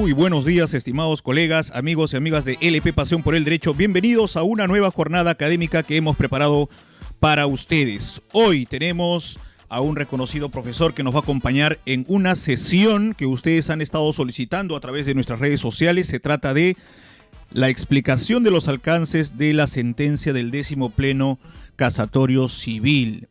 Muy buenos días, estimados colegas, amigos y amigas de LP Pasión por el Derecho. Bienvenidos a una nueva jornada académica que hemos preparado para ustedes. Hoy tenemos a un reconocido profesor que nos va a acompañar en una sesión que ustedes han estado solicitando a través de nuestras redes sociales. Se trata de la explicación de los alcances de la sentencia del 10º Pleno Casatorio Civil.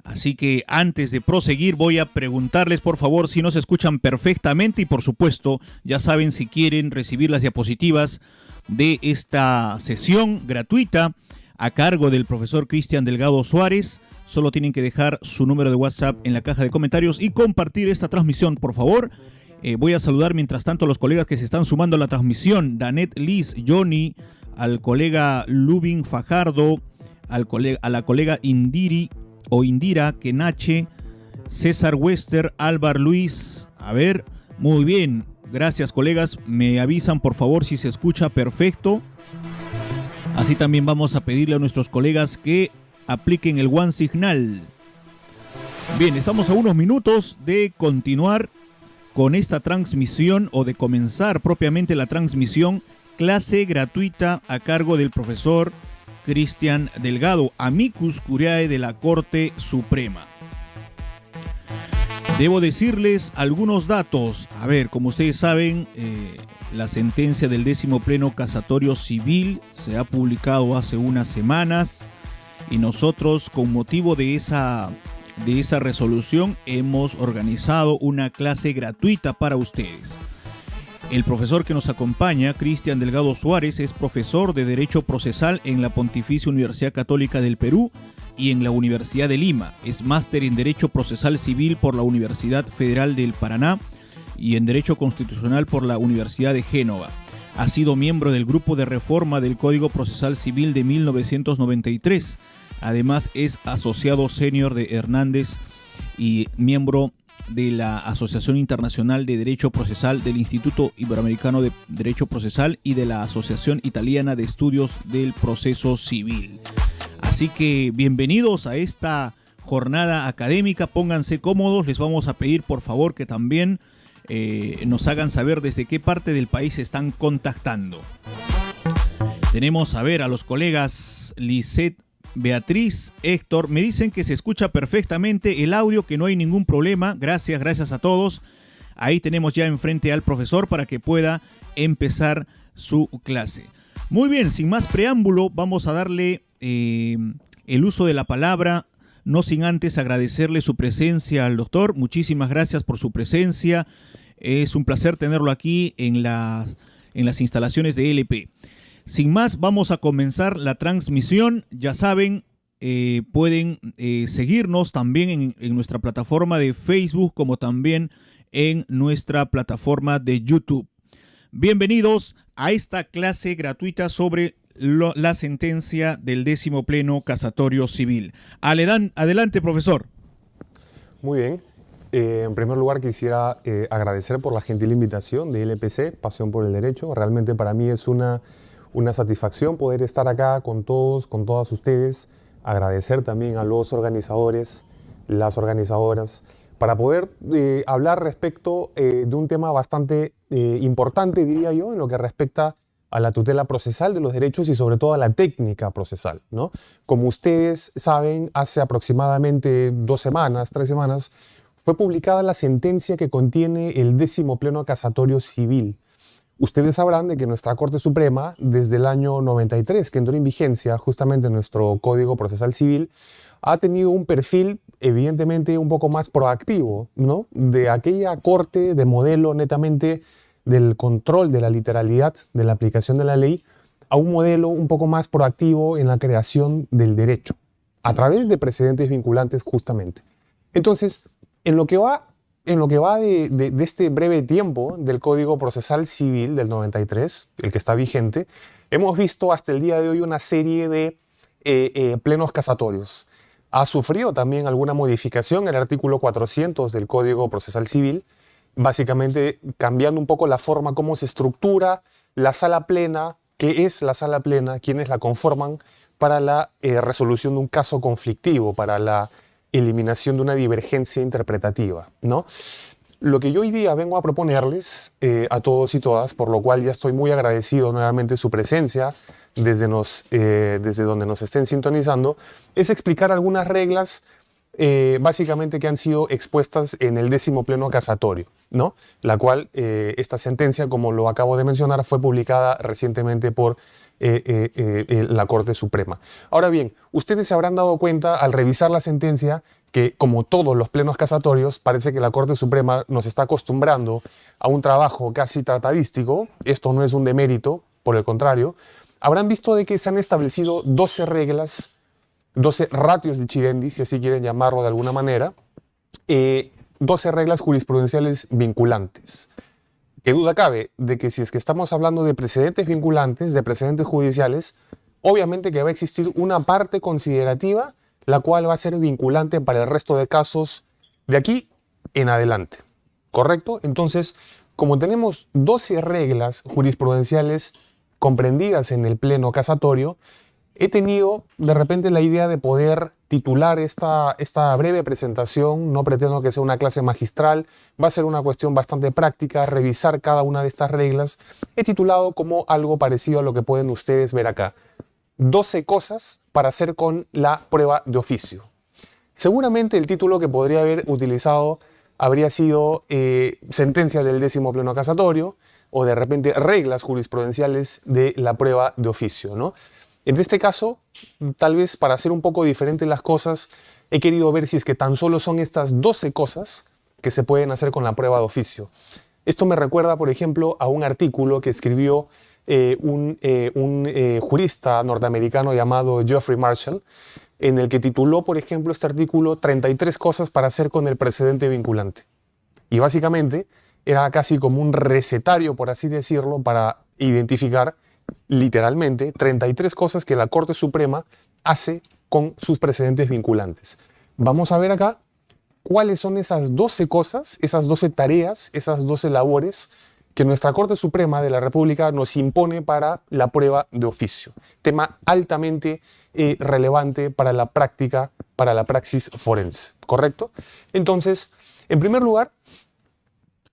Así que antes de proseguir voy a preguntarles por favor si nos escuchan perfectamente y por supuesto ya saben si quieren recibir las diapositivas de esta sesión gratuita a cargo del profesor Cristian Delgado Suárez. Solo tienen que dejar su número de WhatsApp en la caja de comentarios y compartir esta transmisión, por favor. Voy a saludar mientras tanto a los colegas que se están sumando a la transmisión. Danet Liz, Johnny, al colega Lubin Fajardo, a la colega Indira Kenache, César Wester, Álvar Luis. A ver, muy bien. Gracias, colegas. Me avisan, por favor, si se escucha perfecto. Así también vamos a pedirle a nuestros colegas que apliquen el One Signal. Bien, estamos a unos minutos de continuar con esta transmisión o de comenzar propiamente la transmisión, clase gratuita a cargo del profesor Cristian Delgado, amicus curiae de la Corte Suprema. Debo decirles algunos datos. A ver, como ustedes saben, la sentencia del 10º Pleno Casatorio Civil se ha publicado hace unas semanas y nosotros, con motivo de esa resolución, hemos organizado una clase gratuita para ustedes. El profesor que nos acompaña, Cristian Delgado Suárez, es profesor de Derecho Procesal en la Pontificia Universidad Católica del Perú y en la Universidad de Lima. Es máster en Derecho Procesal Civil por la Universidad Federal del Paraná y en Derecho Constitucional por la Universidad de Génova. Ha sido miembro del Grupo de Reforma del Código Procesal Civil de 1993. Además, es asociado senior de Hernández y miembro de la Asociación Internacional de Derecho Procesal, del Instituto Iberoamericano de Derecho Procesal y de la Asociación Italiana de Estudios del Proceso Civil. Así que bienvenidos a esta jornada académica, pónganse cómodos, les vamos a pedir por favor que también nos hagan saber desde qué parte del país se están contactando. Tenemos a ver a los colegas Lisette, Beatriz, Héctor, me dicen que se escucha perfectamente el audio, que no hay ningún problema. Gracias a todos. Ahí tenemos ya enfrente al profesor para que pueda empezar su clase. Muy bien, sin más preámbulo, vamos a darle el uso de la palabra, no sin antes agradecerle su presencia al doctor. Muchísimas gracias por su presencia. Es un placer tenerlo aquí en las instalaciones de LP. Sin más, vamos a comenzar la transmisión. Ya saben, pueden seguirnos también en nuestra plataforma de Facebook, como también en nuestra plataforma de YouTube. Bienvenidos a esta clase gratuita sobre la sentencia del 10º Pleno Casatorio Civil. Adelante, profesor. Muy bien. En primer lugar, quisiera agradecer por la gentil invitación de LPC, Pasión por el Derecho. Realmente para mí es una satisfacción poder estar acá con todos, con todas ustedes. Agradecer también a los organizadores, las organizadoras, para poder hablar respecto de un tema bastante importante, diría yo, en lo que respecta a la tutela procesal de los derechos y sobre todo a la técnica procesal, ¿no? Como ustedes saben, hace aproximadamente 2 semanas, 3 semanas, fue publicada la sentencia que contiene el 10º Pleno Casatorio Civil. Ustedes sabrán de que nuestra Corte Suprema, desde el año 93, que entró en vigencia justamente nuestro Código Procesal Civil, ha tenido un perfil evidentemente un poco más proactivo, ¿no? De aquella Corte de modelo netamente del control de la literalidad de la aplicación de la ley a un modelo un poco más proactivo en la creación del derecho, a través de precedentes vinculantes justamente. Entonces, en lo que va de este breve tiempo del Código Procesal Civil del 93, el que está vigente, hemos visto hasta el día de hoy una serie de plenos casatorios. Ha sufrido también alguna modificación el artículo 400 del Código Procesal Civil, básicamente cambiando un poco la forma como se estructura la sala plena, qué es la sala plena, quiénes la conforman para la resolución de un caso conflictivo, para la eliminación de una divergencia interpretativa, ¿no? Lo que yo hoy día vengo a proponerles a todos y todas, por lo cual ya estoy muy agradecido nuevamente de su presencia desde donde nos estén sintonizando, es explicar algunas reglas básicamente que han sido expuestas en el 10º pleno casatorio, ¿no? La cual, esta sentencia, como lo acabo de mencionar, fue publicada recientemente por la Corte Suprema. Ahora bien, ustedes se habrán dado cuenta al revisar la sentencia que, como todos los plenos casatorios, parece que la Corte Suprema nos está acostumbrando a un trabajo casi tratadístico. Esto no es un demérito, por el contrario. Habrán visto de que se han establecido 12 reglas, 12 ratios decidendi, si así quieren llamarlo de alguna manera, 12 reglas jurisprudenciales vinculantes. ¿Qué duda cabe de que si es que estamos hablando de precedentes vinculantes, de precedentes judiciales, obviamente que va a existir una parte considerativa la cual va a ser vinculante para el resto de casos de aquí en adelante? ¿Correcto? Entonces, como tenemos 12 reglas jurisprudenciales comprendidas en el pleno casatorio, he tenido de repente la idea de poder titular esta breve presentación. No pretendo que sea una clase magistral, va a ser una cuestión bastante práctica, revisar cada una de estas reglas. He titulado como algo parecido a lo que pueden ustedes ver acá: 12 cosas para hacer con la prueba de oficio. Seguramente el título que podría haber utilizado habría sido sentencia del 10º pleno casatorio, o de repente reglas jurisprudenciales de la prueba de oficio, ¿no? En este caso, tal vez para hacer un poco diferentes las cosas, he querido ver si es que tan solo son estas 12 cosas que se pueden hacer con la prueba de oficio. Esto me recuerda, por ejemplo, a un artículo que escribió un jurista norteamericano llamado Geoffrey Marshall, en el que tituló, por ejemplo, este artículo 33 cosas para hacer con el precedente vinculante. Y básicamente era casi como un recetario, por así decirlo, para identificar literalmente 33 cosas que la Corte Suprema hace con sus precedentes vinculantes. Vamos a ver acá cuáles son esas 12 cosas, esas 12 tareas, esas 12 labores que nuestra Corte Suprema de la República nos impone para la prueba de oficio. Tema altamente relevante para la práctica, para la praxis forense, ¿correcto? Entonces, en primer lugar,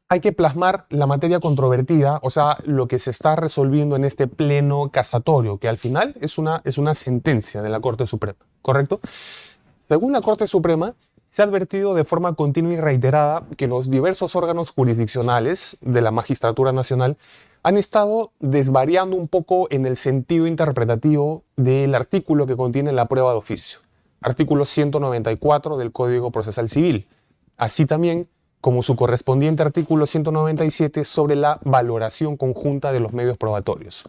hay que plasmar la materia controvertida, o sea, lo que se está resolviendo en este pleno casatorio, que al final es una sentencia de la Corte Suprema, ¿correcto? Según la Corte Suprema, se ha advertido de forma continua y reiterada que los diversos órganos jurisdiccionales de la Magistratura Nacional han estado desvariando un poco en el sentido interpretativo del artículo que contiene la prueba de oficio, artículo 194 del Código Procesal Civil, así también como su correspondiente artículo 197 sobre la valoración conjunta de los medios probatorios.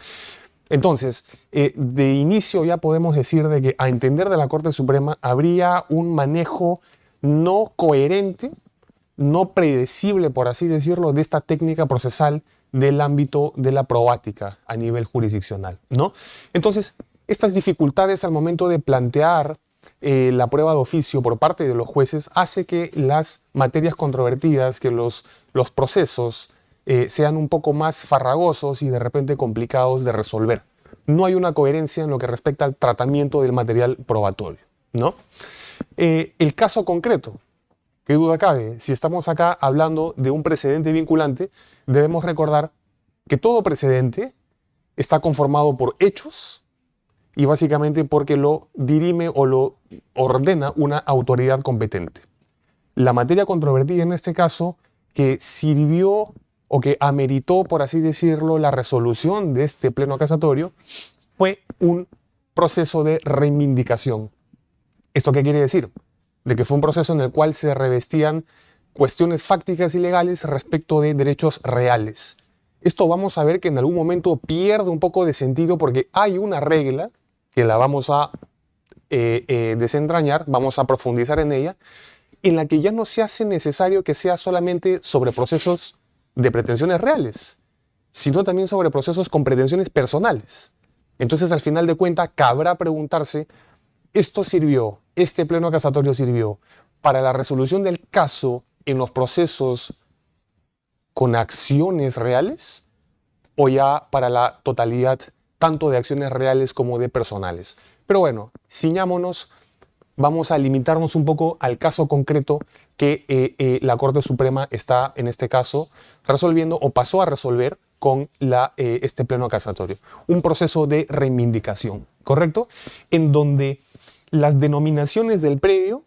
Entonces, de inicio ya podemos decir de que, a entender de la Corte Suprema, habría un manejo no coherente, no predecible, por así decirlo, de esta técnica procesal del ámbito de la probática a nivel jurisdiccional, ¿no? Entonces, estas dificultades al momento de plantear la prueba de oficio por parte de los jueces hace que las materias controvertidas, que los procesos sean un poco más farragosos y de repente complicados de resolver. No hay una coherencia en lo que respecta al tratamiento del material probatorio, ¿no? El caso concreto, qué duda cabe, si estamos acá hablando de un precedente vinculante, debemos recordar que todo precedente está conformado por hechos y básicamente porque lo dirime o lo ordena una autoridad competente. La materia controvertida en este caso, que sirvió o que ameritó, por así decirlo, la resolución de este pleno casatorio, fue un proceso de reivindicación. ¿Esto qué quiere decir? De que fue un proceso en el cual se revestían cuestiones fácticas y legales respecto de derechos reales. Esto vamos a ver que en algún momento pierde un poco de sentido porque hay una regla que la vamos a desentrañar, vamos a profundizar en ella, en la que ya no se hace necesario que sea solamente sobre procesos de pretensiones reales, sino también sobre procesos con pretensiones personales. Entonces, al final de cuentas, cabrá preguntarse, ¿esto sirvió, este pleno casatorio sirvió para la resolución del caso en los procesos con acciones reales o ya para la totalidad tanto de acciones reales como de personales? Pero bueno, ciñámonos vamos a limitarnos un poco al caso concreto que la Corte Suprema está, en este caso, resolviendo o pasó a resolver con este pleno casatorio. Un proceso de reivindicación, ¿correcto? En donde las denominaciones del predio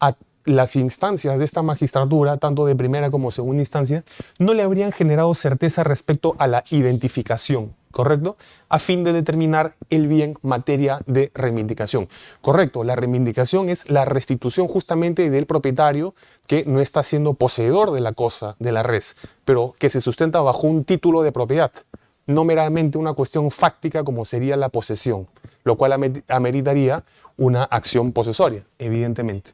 a las instancias de esta magistratura, tanto de primera como segunda instancia, no le habrían generado certeza respecto a la identificación, ¿correcto? A fin de determinar el bien materia de reivindicación. Correcto, la reivindicación es la restitución justamente del propietario que no está siendo poseedor de la cosa, de la res, pero que se sustenta bajo un título de propiedad, no meramente una cuestión fáctica como sería la posesión, lo cual ameritaría una acción posesoria, evidentemente.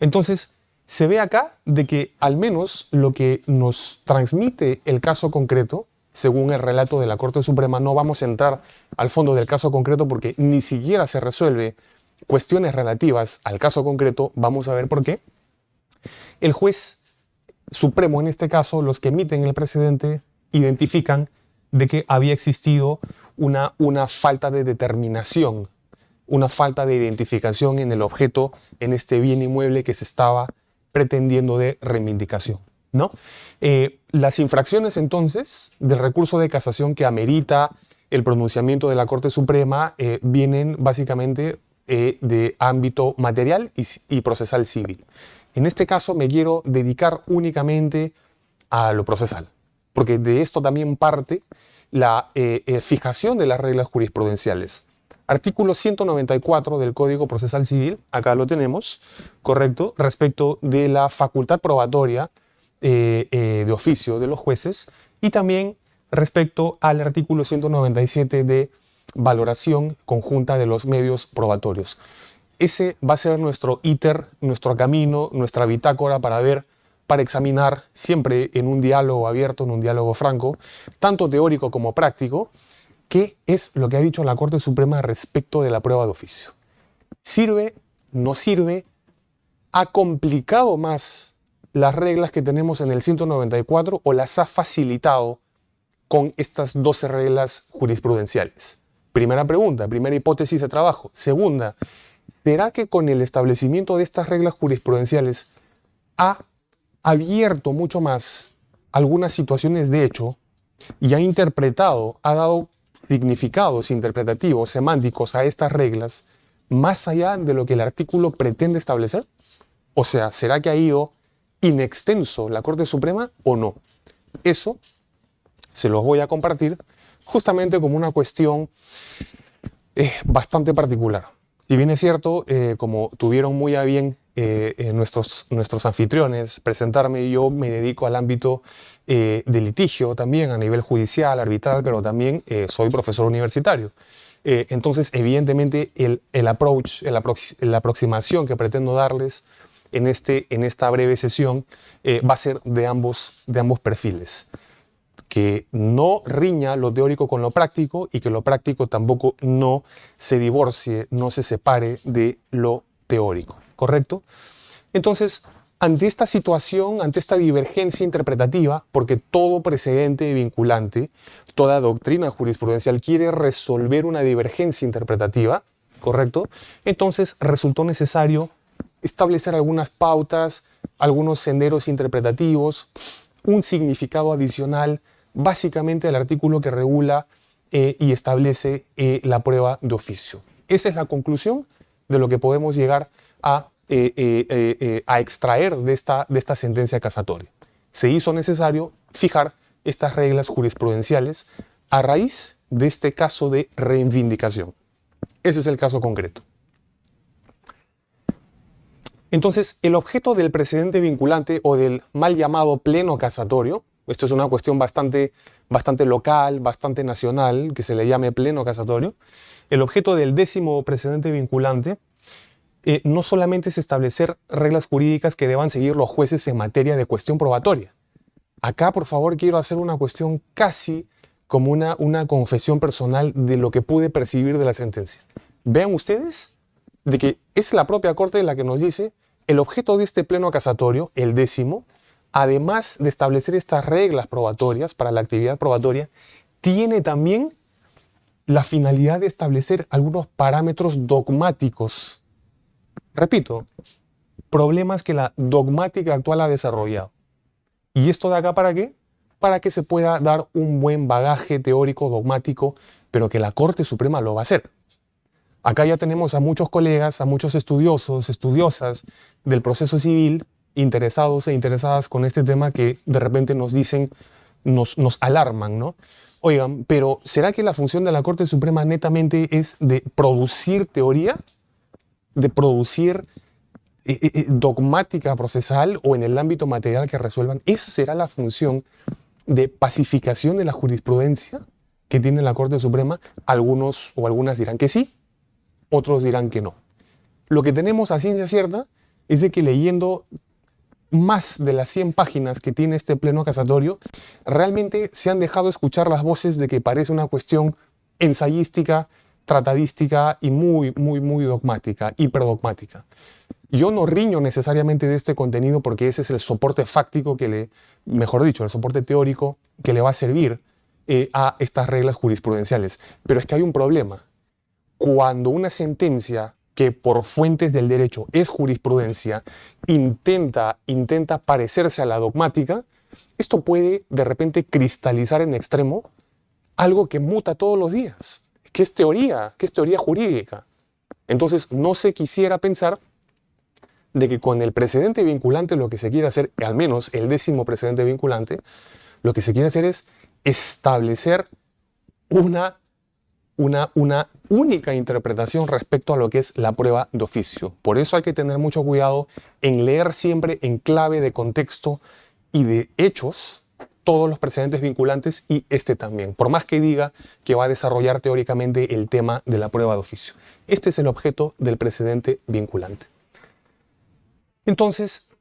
Entonces, se ve acá de que al menos lo que nos transmite el caso concreto, según el relato de la Corte Suprema, no vamos a entrar al fondo del caso concreto porque ni siquiera se resuelve cuestiones relativas al caso concreto, vamos a ver por qué. El juez supremo, en este caso, los que emiten el precedente, identifican de que había existido una falta de determinación, una falta de identificación en el objeto, en este bien inmueble que se estaba pretendiendo de reivindicación, ¿no? Las infracciones, entonces, del recurso de casación que amerita el pronunciamiento de la Corte Suprema vienen básicamente de ámbito material y procesal civil. En este caso me quiero dedicar únicamente a lo procesal, porque de esto también parte la fijación de las reglas jurisprudenciales. Artículo 194 del Código Procesal Civil, acá lo tenemos, correcto, respecto de la facultad probatoria de oficio de los jueces y también respecto al artículo 197 de valoración conjunta de los medios probatorios. Ese va a ser nuestro íter, nuestro camino, nuestra bitácora para examinar siempre en un diálogo abierto, en un diálogo franco, tanto teórico como práctico, qué es lo que ha dicho la Corte Suprema respecto de la prueba de oficio. ¿Sirve? ¿No sirve? ¿Ha complicado más las reglas que tenemos en el 194 o las ha facilitado con estas 12 reglas jurisprudenciales? Primera pregunta, primera hipótesis de trabajo. Segunda, ¿será que con el establecimiento de estas reglas jurisprudenciales ha abierto mucho más algunas situaciones de hecho y ha interpretado, ha dado significados interpretativos, semánticos a estas reglas más allá de lo que el artículo pretende establecer? O sea, ¿será que ha ido in extenso la Corte Suprema o no? Eso se los voy a compartir justamente como una cuestión bastante particular. Si bien es cierto, como tuvieron muy a bien nuestros anfitriones presentarme, yo me dedico al ámbito de litigio también a nivel judicial, arbitral, pero también soy profesor universitario. Entonces, evidentemente, la aproximación que pretendo darles en esta breve sesión va a ser de ambos perfiles. Que no riña lo teórico con lo práctico y que lo práctico tampoco no se divorcie, no se separe de lo teórico, ¿correcto? Entonces, ante esta situación, ante esta divergencia interpretativa, porque todo precedente vinculante, toda doctrina jurisprudencial quiere resolver una divergencia interpretativa, ¿correcto? Entonces, resultó necesario establecer algunas pautas, algunos senderos interpretativos, un significado adicional, básicamente el artículo que regula y establece la prueba de oficio. Esa es la conclusión de lo que podemos llegar a extraer de esta sentencia casatoria. Se hizo necesario fijar estas reglas jurisprudenciales a raíz de este caso de reivindicación. Ese es el caso concreto. Entonces, el objeto del precedente vinculante o del mal llamado pleno casatorio, esto es una cuestión bastante local, bastante nacional, que se le llame pleno casatorio. El objeto del 10º precedente vinculante no solamente es establecer reglas jurídicas que deban seguir los jueces en materia de cuestión probatoria. Acá, por favor, quiero hacer una cuestión casi como una confesión personal de lo que pude percibir de la sentencia. Vean ustedes de que es la propia Corte la que nos dice el objeto de este pleno casatorio, el 10º, además de establecer estas reglas probatorias para la actividad probatoria, tiene también la finalidad de establecer algunos parámetros dogmáticos repito, problemas que la dogmática actual ha desarrollado. ¿Y esto de acá para qué? Para que se pueda dar un buen bagaje teórico, dogmático, pero que la Corte Suprema lo va a hacer. Acá ya tenemos a muchos colegas, a muchos estudiosos, estudiosas del proceso civil, interesados e interesadas con este tema que de repente nos dicen, nos alarman, ¿no? Oigan, pero ¿será que la función de la Corte Suprema netamente es de producir teoría? ¿De producir dogmática procesal o en el ámbito material que resuelvan? ¿Esa será la función de pacificación de la jurisprudencia que tiene la Corte Suprema? Algunos o algunas dirán que sí, otros dirán que no. Lo que tenemos a ciencia cierta es de que leyendo más de las 100 páginas que tiene este pleno casatorio, realmente se han dejado escuchar las voces de que parece una cuestión ensayística, tratadística y muy dogmática, hiperdogmática. Yo no riño necesariamente de este contenido porque ese es el soporte fáctico mejor dicho, el soporte teórico que le va a servir a estas reglas jurisprudenciales. Pero es que hay un problema. Cuando una sentencia que por fuentes del derecho es jurisprudencia intenta parecerse a la dogmática, esto puede de repente cristalizar en extremo algo que muta todos los días, que es teoría jurídica. Entonces no se quisiera pensar de que con el precedente vinculante lo que se quiere hacer, al menos el 10º precedente vinculante, lo que se quiere hacer es establecer una única interpretación respecto a lo que es la prueba de oficio. Por eso hay que tener mucho cuidado en leer siempre en clave de contexto y de hechos todos los precedentes vinculantes y este también, por más que diga que va a desarrollar teóricamente el tema de la prueba de oficio. Este es el objeto del precedente vinculante. Entonces,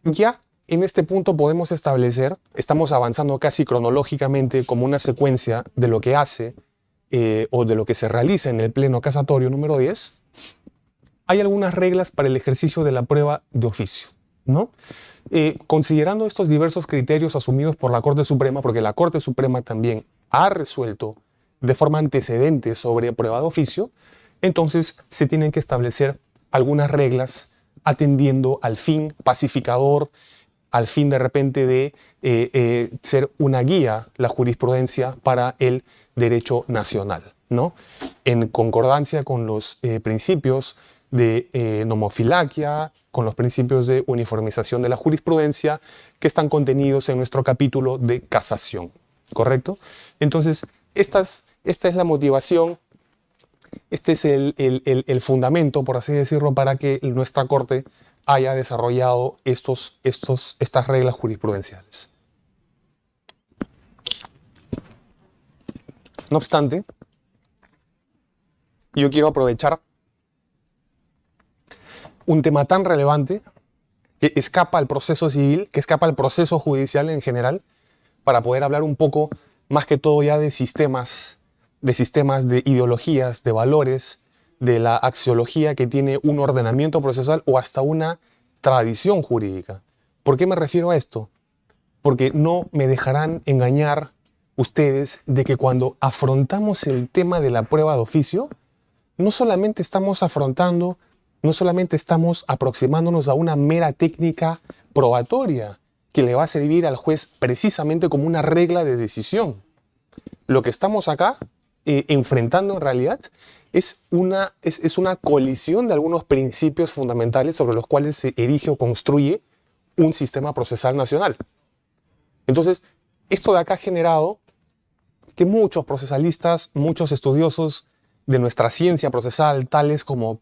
ya en este punto podemos establecer, estamos avanzando casi cronológicamente como una secuencia de lo que hace o de lo que se realiza en el pleno casatorio número 10, hay algunas reglas para el ejercicio de la prueba de oficio, ¿no? Considerando estos diversos criterios asumidos por la Corte Suprema, porque la Corte Suprema también ha resuelto de forma antecedente sobre prueba de oficio, entonces se tienen que establecer algunas reglas atendiendo al fin pacificador, al fin de repente de ser una guía, la jurisprudencia para el derecho nacional, ¿no? En concordancia con los principios de nomofilaquia, con los principios de uniformización de la jurisprudencia que están contenidos en nuestro capítulo de casación, ¿correcto? Entonces, esta es la motivación, este es el fundamento, por así decirlo, para que nuestra Corte haya desarrollado estas reglas jurisprudenciales. No obstante, yo quiero aprovechar un tema tan relevante que escapa al proceso civil, que escapa al proceso judicial en general, para poder hablar un poco más que todo ya de sistemas, de ideologías, de valores, de la axiología que tiene un ordenamiento procesal o hasta una tradición jurídica. ¿Por qué me refiero a esto? Porque no me dejarán engañar ustedes de que cuando afrontamos el tema de la prueba de oficio, no solamente estamos aproximándonos a una mera técnica probatoria que le va a servir al juez precisamente como una regla de decisión. Lo que estamos acá enfrentando en realidad es una colisión de algunos principios fundamentales sobre los cuales se erige o construye un sistema procesal nacional. Entonces, esto de acá ha generado que muchos procesalistas, muchos estudiosos de nuestra ciencia procesal, tales como,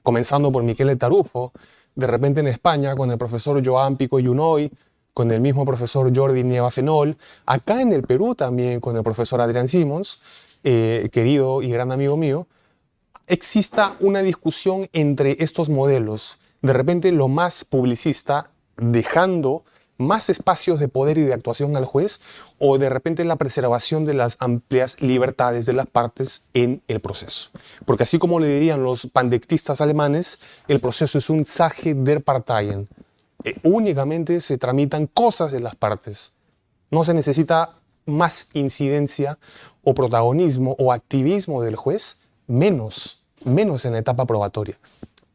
comenzando por Michele Tarufo, de repente en España con el profesor Joan Pico Yunoy, con el mismo profesor Jordi Nieva Fenol, acá en el Perú también con el profesor Adrián Simons, querido y gran amigo mío, exista una discusión entre estos modelos, de repente lo más publicista, dejando más espacios de poder y de actuación al juez, o de repente la preservación de las amplias libertades de las partes en el proceso. Porque así como le dirían los pandectistas alemanes, el proceso es un Sache der Parteien. Únicamente se tramitan cosas de las partes. No se necesita más incidencia o protagonismo o activismo del juez, menos en la etapa probatoria.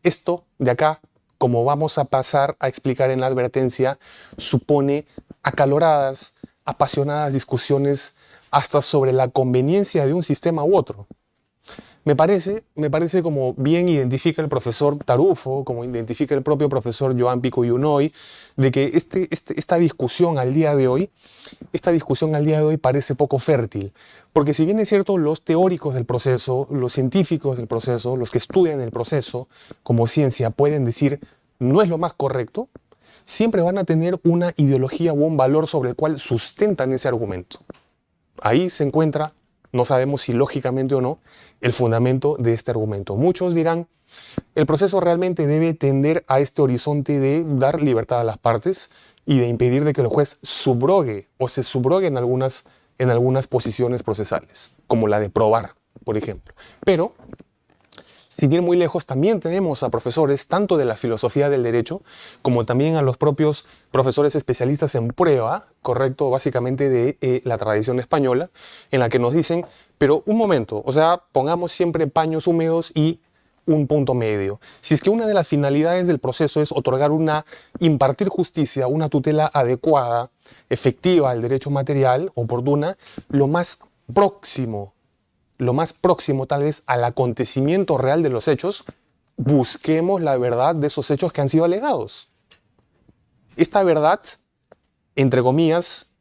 Esto de acá, como vamos a pasar a explicar en la advertencia, supone acaloradas, apasionadas discusiones hasta sobre la conveniencia de un sistema u otro. Me parece como bien identifica el profesor Tarufo, como identifica el propio profesor Joan Pico Yunoy, de que esta discusión al día de hoy parece poco fértil. Porque si bien es cierto, los teóricos del proceso, los científicos del proceso, los que estudian el proceso como ciencia pueden decir no es lo más correcto, siempre van a tener una ideología o un valor sobre el cual sustentan ese argumento. Ahí se encuentra, no sabemos si lógicamente o no, el fundamento de este argumento. Muchos dirán, el proceso realmente debe tender a este horizonte de dar libertad a las partes y de impedir de que el juez subrogue o se subrogue en algunas posiciones procesales, como la de probar, por ejemplo. Pero, sin ir muy lejos, también tenemos a profesores tanto de la filosofía del derecho como también a los propios profesores especialistas en prueba, correcto, básicamente de la tradición española, en la que nos dicen, pero un momento, o sea, pongamos siempre paños húmedos y un punto medio. Si es que una de las finalidades del proceso es impartir justicia, una tutela adecuada, efectiva al derecho material, oportuna, lo más próximo tal vez al acontecimiento real de los hechos, busquemos la verdad de esos hechos que han sido alegados. Esta verdad, entre comillas,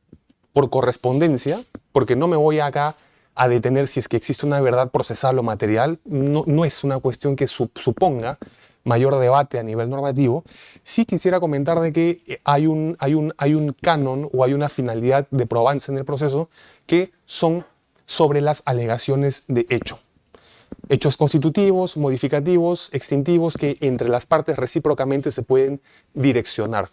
por correspondencia, porque no me voy acá a detener si es que existe una verdad procesal o material, no es una cuestión que suponga mayor debate a nivel normativo. Sí quisiera comentar de que hay un canon o hay una finalidad de probanza en el proceso que son sobre las alegaciones de hecho. Hechos constitutivos, modificativos, extintivos, que entre las partes recíprocamente se pueden direccionar.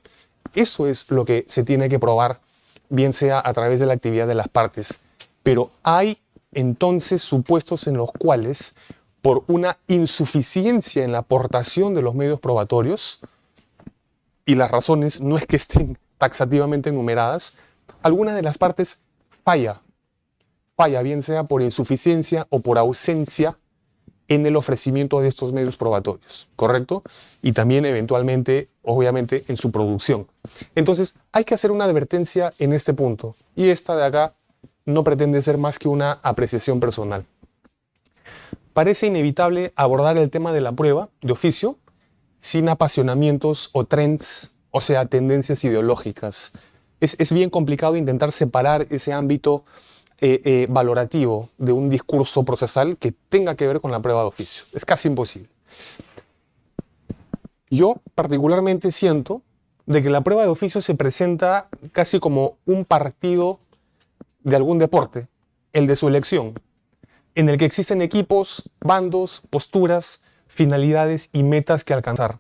Eso es lo que se tiene que probar, bien sea a través de la actividad de las partes. Pero hay entonces supuestos en los cuales, por una insuficiencia en la aportación de los medios probatorios, y las razones no es que estén taxativamente enumeradas, alguna de las partes falla, bien sea por insuficiencia o por ausencia en el ofrecimiento de estos medios probatorios, ¿correcto? Y también eventualmente, obviamente, en su producción. Entonces, hay que hacer una advertencia en este punto, y esta de acá no pretende ser más que una apreciación personal. Parece inevitable abordar el tema de la prueba de oficio sin apasionamientos o trends, o sea, tendencias ideológicas. Es bien complicado intentar separar ese ámbito valorativo de un discurso procesal que tenga que ver con la prueba de oficio. Es casi imposible. Yo particularmente siento de que la prueba de oficio se presenta casi como un partido de algún deporte, el de su elección, en el que existen equipos, bandos, posturas, finalidades y metas que alcanzar,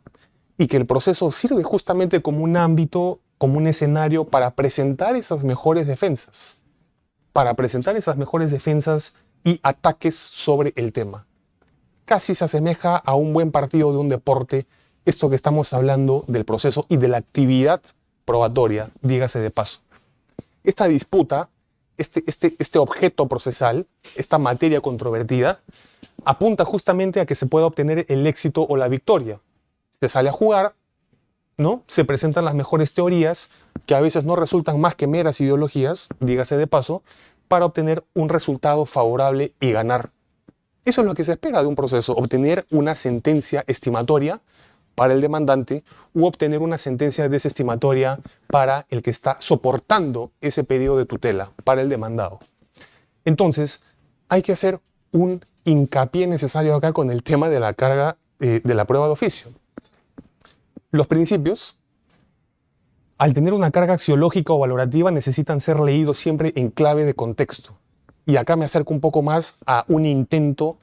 y que el proceso sirve justamente como un ámbito, como un escenario para presentar esas mejores defensas, y ataques sobre el tema. Casi se asemeja a un buen partido de un deporte, esto que estamos hablando del proceso y de la actividad probatoria, dígase de paso. Esta disputa, este objeto procesal, esta materia controvertida, apunta justamente a que se pueda obtener el éxito o la victoria. Se sale a jugar, ¿no? Se presentan las mejores teorías, que a veces no resultan más que meras ideologías, dígase de paso, para obtener un resultado favorable y ganar. Eso es lo que se espera de un proceso, obtener una sentencia estimatoria para el demandante u obtener una sentencia desestimatoria para el que está soportando ese pedido de tutela, para el demandado. Entonces, hay que hacer un hincapié necesario acá con el tema de la carga de la prueba de oficio. Los principios, al tener una carga axiológica o valorativa, necesitan ser leídos siempre en clave de contexto. Y acá me acerco un poco más a un intento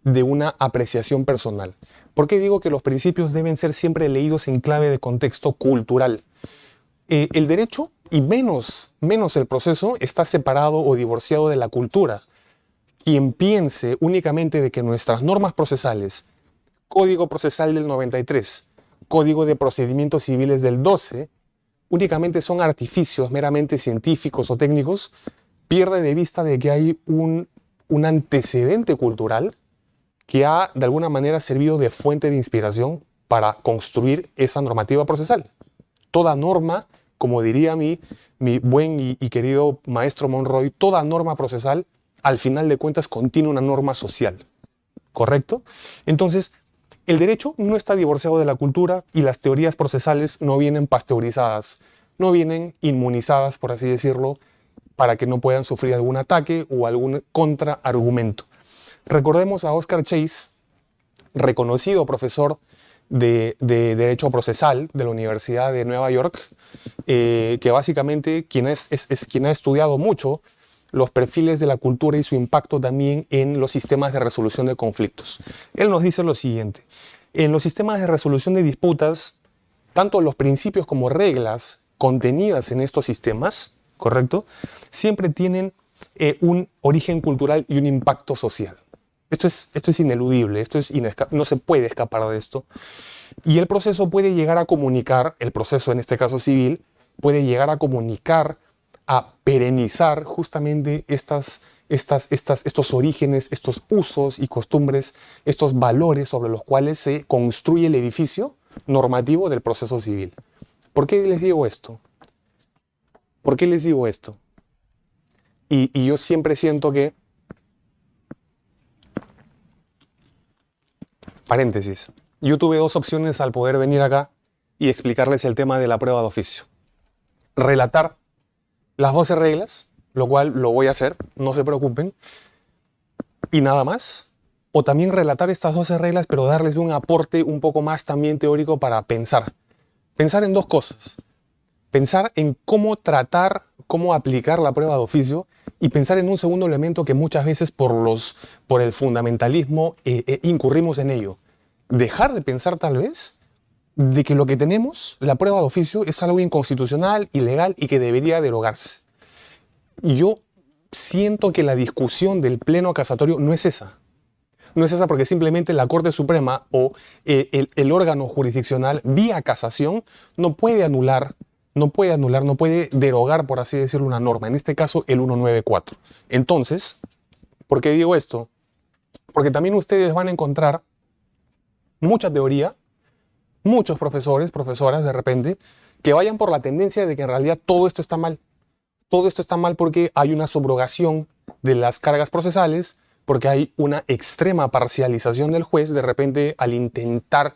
de una apreciación personal. ¿Por qué digo que los principios deben ser siempre leídos en clave de contexto cultural? El derecho, y menos el proceso, está separado o divorciado de la cultura. Quien piense únicamente de que nuestras normas procesales, Código Procesal del 93, Código de Procedimientos Civiles del 12, únicamente son artificios meramente científicos o técnicos, pierde de vista de que hay un antecedente cultural que ha de alguna manera servido de fuente de inspiración para construir esa normativa procesal. Toda norma, como diría mi buen y querido maestro Monroy, toda norma procesal, al final de cuentas, contiene una norma social. ¿Correcto? Entonces, el derecho no está divorciado de la cultura y las teorías procesales no vienen pasteurizadas, no vienen inmunizadas, por así decirlo, para que no puedan sufrir algún ataque o algún contraargumento. Recordemos a Oscar Chase, reconocido profesor de Derecho Procesal de la Universidad de Nueva York, que básicamente quien ha estudiado mucho los perfiles de la cultura y su impacto también en los sistemas de resolución de conflictos. Él nos dice lo siguiente: en los sistemas de resolución de disputas, tanto los principios como reglas contenidas en estos sistemas, ¿correcto?, siempre tienen un origen cultural y un impacto social. Esto es ineludible, no se puede escapar de esto. Y el proceso puede llegar a comunicar, el proceso en este caso civil, puede llegar a comunicar, a perenizar justamente estos orígenes, estos usos y costumbres, estos valores sobre los cuales se construye el edificio normativo del proceso civil. ¿Por qué les digo esto? ¿Por qué les digo esto? Y yo siempre siento que... Paréntesis. Yo tuve dos opciones al poder venir acá y explicarles el tema de la prueba de oficio. Relatar las 12 reglas, lo cual lo voy a hacer, no se preocupen, y nada más. O también relatar estas 12 reglas, pero darles un aporte un poco más también teórico para pensar. Pensar en dos cosas. Pensar en cómo tratar, cómo aplicar la prueba de oficio, y pensar en un segundo elemento que muchas veces por el fundamentalismo incurrimos en ello. Dejar de pensar tal vez de que lo que tenemos, la prueba de oficio, es algo inconstitucional, ilegal y que debería derogarse. Y yo siento que la discusión del pleno casatorio no es esa. No es esa porque simplemente la Corte Suprema o el órgano jurisdiccional vía casación no puede anular, no puede derogar, por así decirlo, una norma. En este caso, el 194. Entonces, ¿por qué digo esto? Porque también ustedes van a encontrar mucha teoría, muchos profesores, profesoras de repente, que vayan por la tendencia de que en realidad todo esto está mal. Todo esto está mal porque hay una subrogación de las cargas procesales, porque hay una extrema parcialización del juez de repente al intentar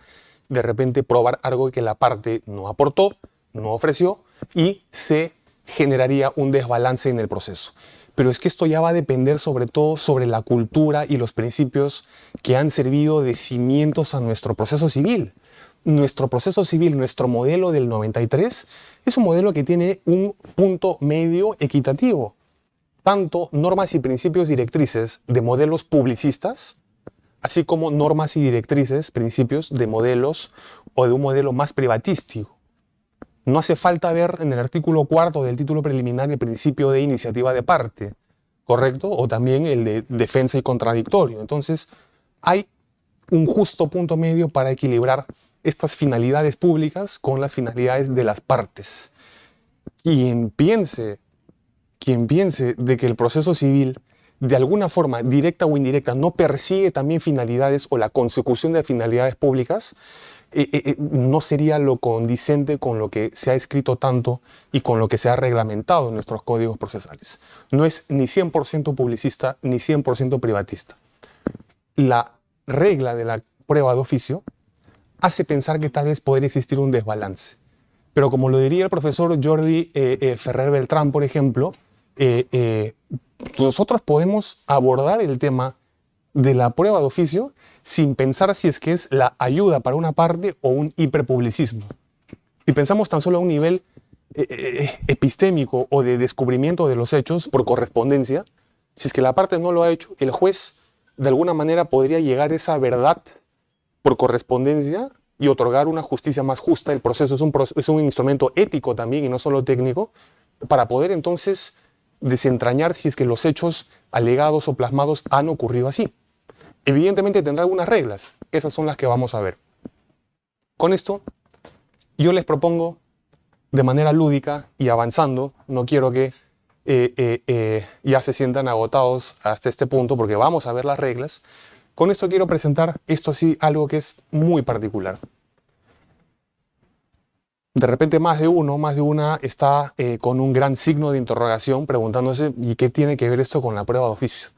de repente probar algo que la parte no aportó, no ofreció, y se generaría un desbalance en el proceso. Pero es que esto ya va a depender sobre todo sobre la cultura y los principios que han servido de cimientos a nuestro proceso civil. Nuestro proceso civil, nuestro modelo del 93, es un modelo que tiene un punto medio equitativo. Tanto normas y principios directrices de modelos publicistas, así como normas y directrices, principios de modelos o de un modelo más privatístico. No hace falta ver en el artículo 4º del título preliminar el principio de iniciativa de parte, ¿correcto? O también el de defensa y contradictorio. Entonces, hay un justo punto medio para equilibrar estas finalidades públicas con las finalidades de las partes. Quien piense de que el proceso civil, de alguna forma, directa o indirecta, no persigue también finalidades o la consecución de finalidades públicas, no sería lo condicente con lo que se ha escrito tanto y con lo que se ha reglamentado en nuestros códigos procesales. No es ni 100% publicista ni 100% privatista. La regla de la prueba de oficio hace pensar que tal vez podría existir un desbalance. Pero como lo diría el profesor Jordi Ferrer Beltrán, por ejemplo, nosotros podemos abordar el tema de la prueba de oficio sin pensar si es que es la ayuda para una parte o un hiperpublicismo. Si pensamos tan solo a un nivel epistémico o de descubrimiento de los hechos por correspondencia, si es que la parte no lo ha hecho, el juez de alguna manera podría llegar a esa verdad por correspondencia y otorgar una justicia más justa. El proceso es un instrumento ético también y no solo técnico, para poder entonces desentrañar si es que los hechos alegados o plasmados han ocurrido así. Evidentemente tendrá algunas reglas, esas son las que vamos a ver. Con esto, yo les propongo de manera lúdica y avanzando, no quiero que ya se sientan agotados hasta este punto porque vamos a ver las reglas. Con esto quiero presentar, esto sí, algo que es muy particular. de repente más de una está con un gran signo de interrogación preguntándose ¿y qué tiene que ver esto con la prueba de oficio?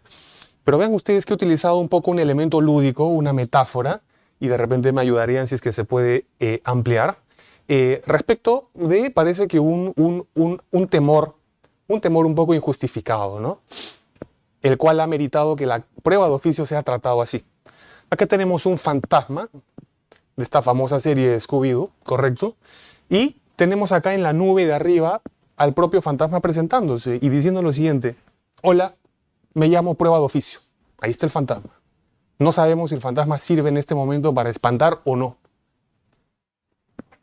Pero vean ustedes que he utilizado un poco un elemento lúdico, una metáfora, y de repente me ayudarían si es que se puede ampliar, respecto de, parece que un temor un poco injustificado, ¿no? El cual ha meritado que la prueba de oficio sea tratado así. Acá tenemos un fantasma de esta famosa serie de Scooby-Doo, ¿correcto? Y tenemos acá en la nube de arriba al propio fantasma presentándose y diciendo lo siguiente: hola, me llamo prueba de oficio. Ahí está el fantasma. No sabemos si el fantasma sirve en este momento para espantar o no.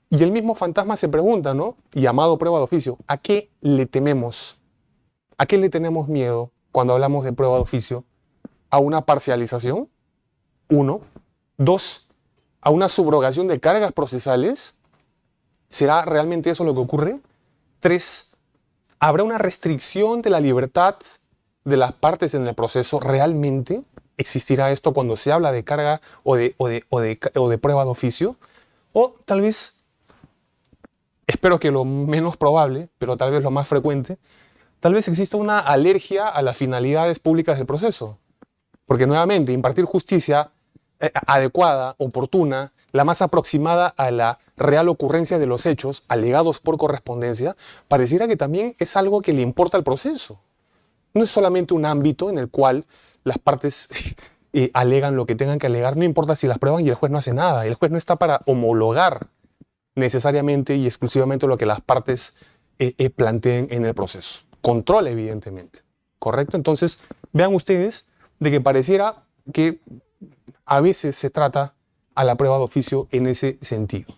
Y el mismo fantasma se pregunta, ¿no? Llamado prueba de oficio, ¿a qué le tememos? ¿A qué le tenemos miedo cuando hablamos de prueba de oficio? ¿A una parcialización? 1. 2. ¿A una subrogación de cargas procesales? ¿Será realmente eso lo que ocurre? 3. ¿Habrá una restricción de la libertad de las partes en el proceso? ¿Realmente existirá esto cuando se habla de carga o de prueba de oficio? O tal vez, espero que lo menos probable, pero tal vez lo más frecuente, tal vez exista una alergia a las finalidades públicas del proceso. Porque nuevamente, impartir justicia adecuada, oportuna, la más aproximada a la real ocurrencia de los hechos alegados por correspondencia, pareciera que también es algo que le importa al proceso. No es solamente un ámbito en el cual las partes alegan lo que tengan que alegar, no importa si las prueban y el juez no hace nada. El juez no está para homologar necesariamente y exclusivamente lo que las partes planteen en el proceso. Controla, evidentemente. ¿Correcto? Entonces, vean ustedes de que pareciera que a veces se trata a la prueba de oficio en ese sentido.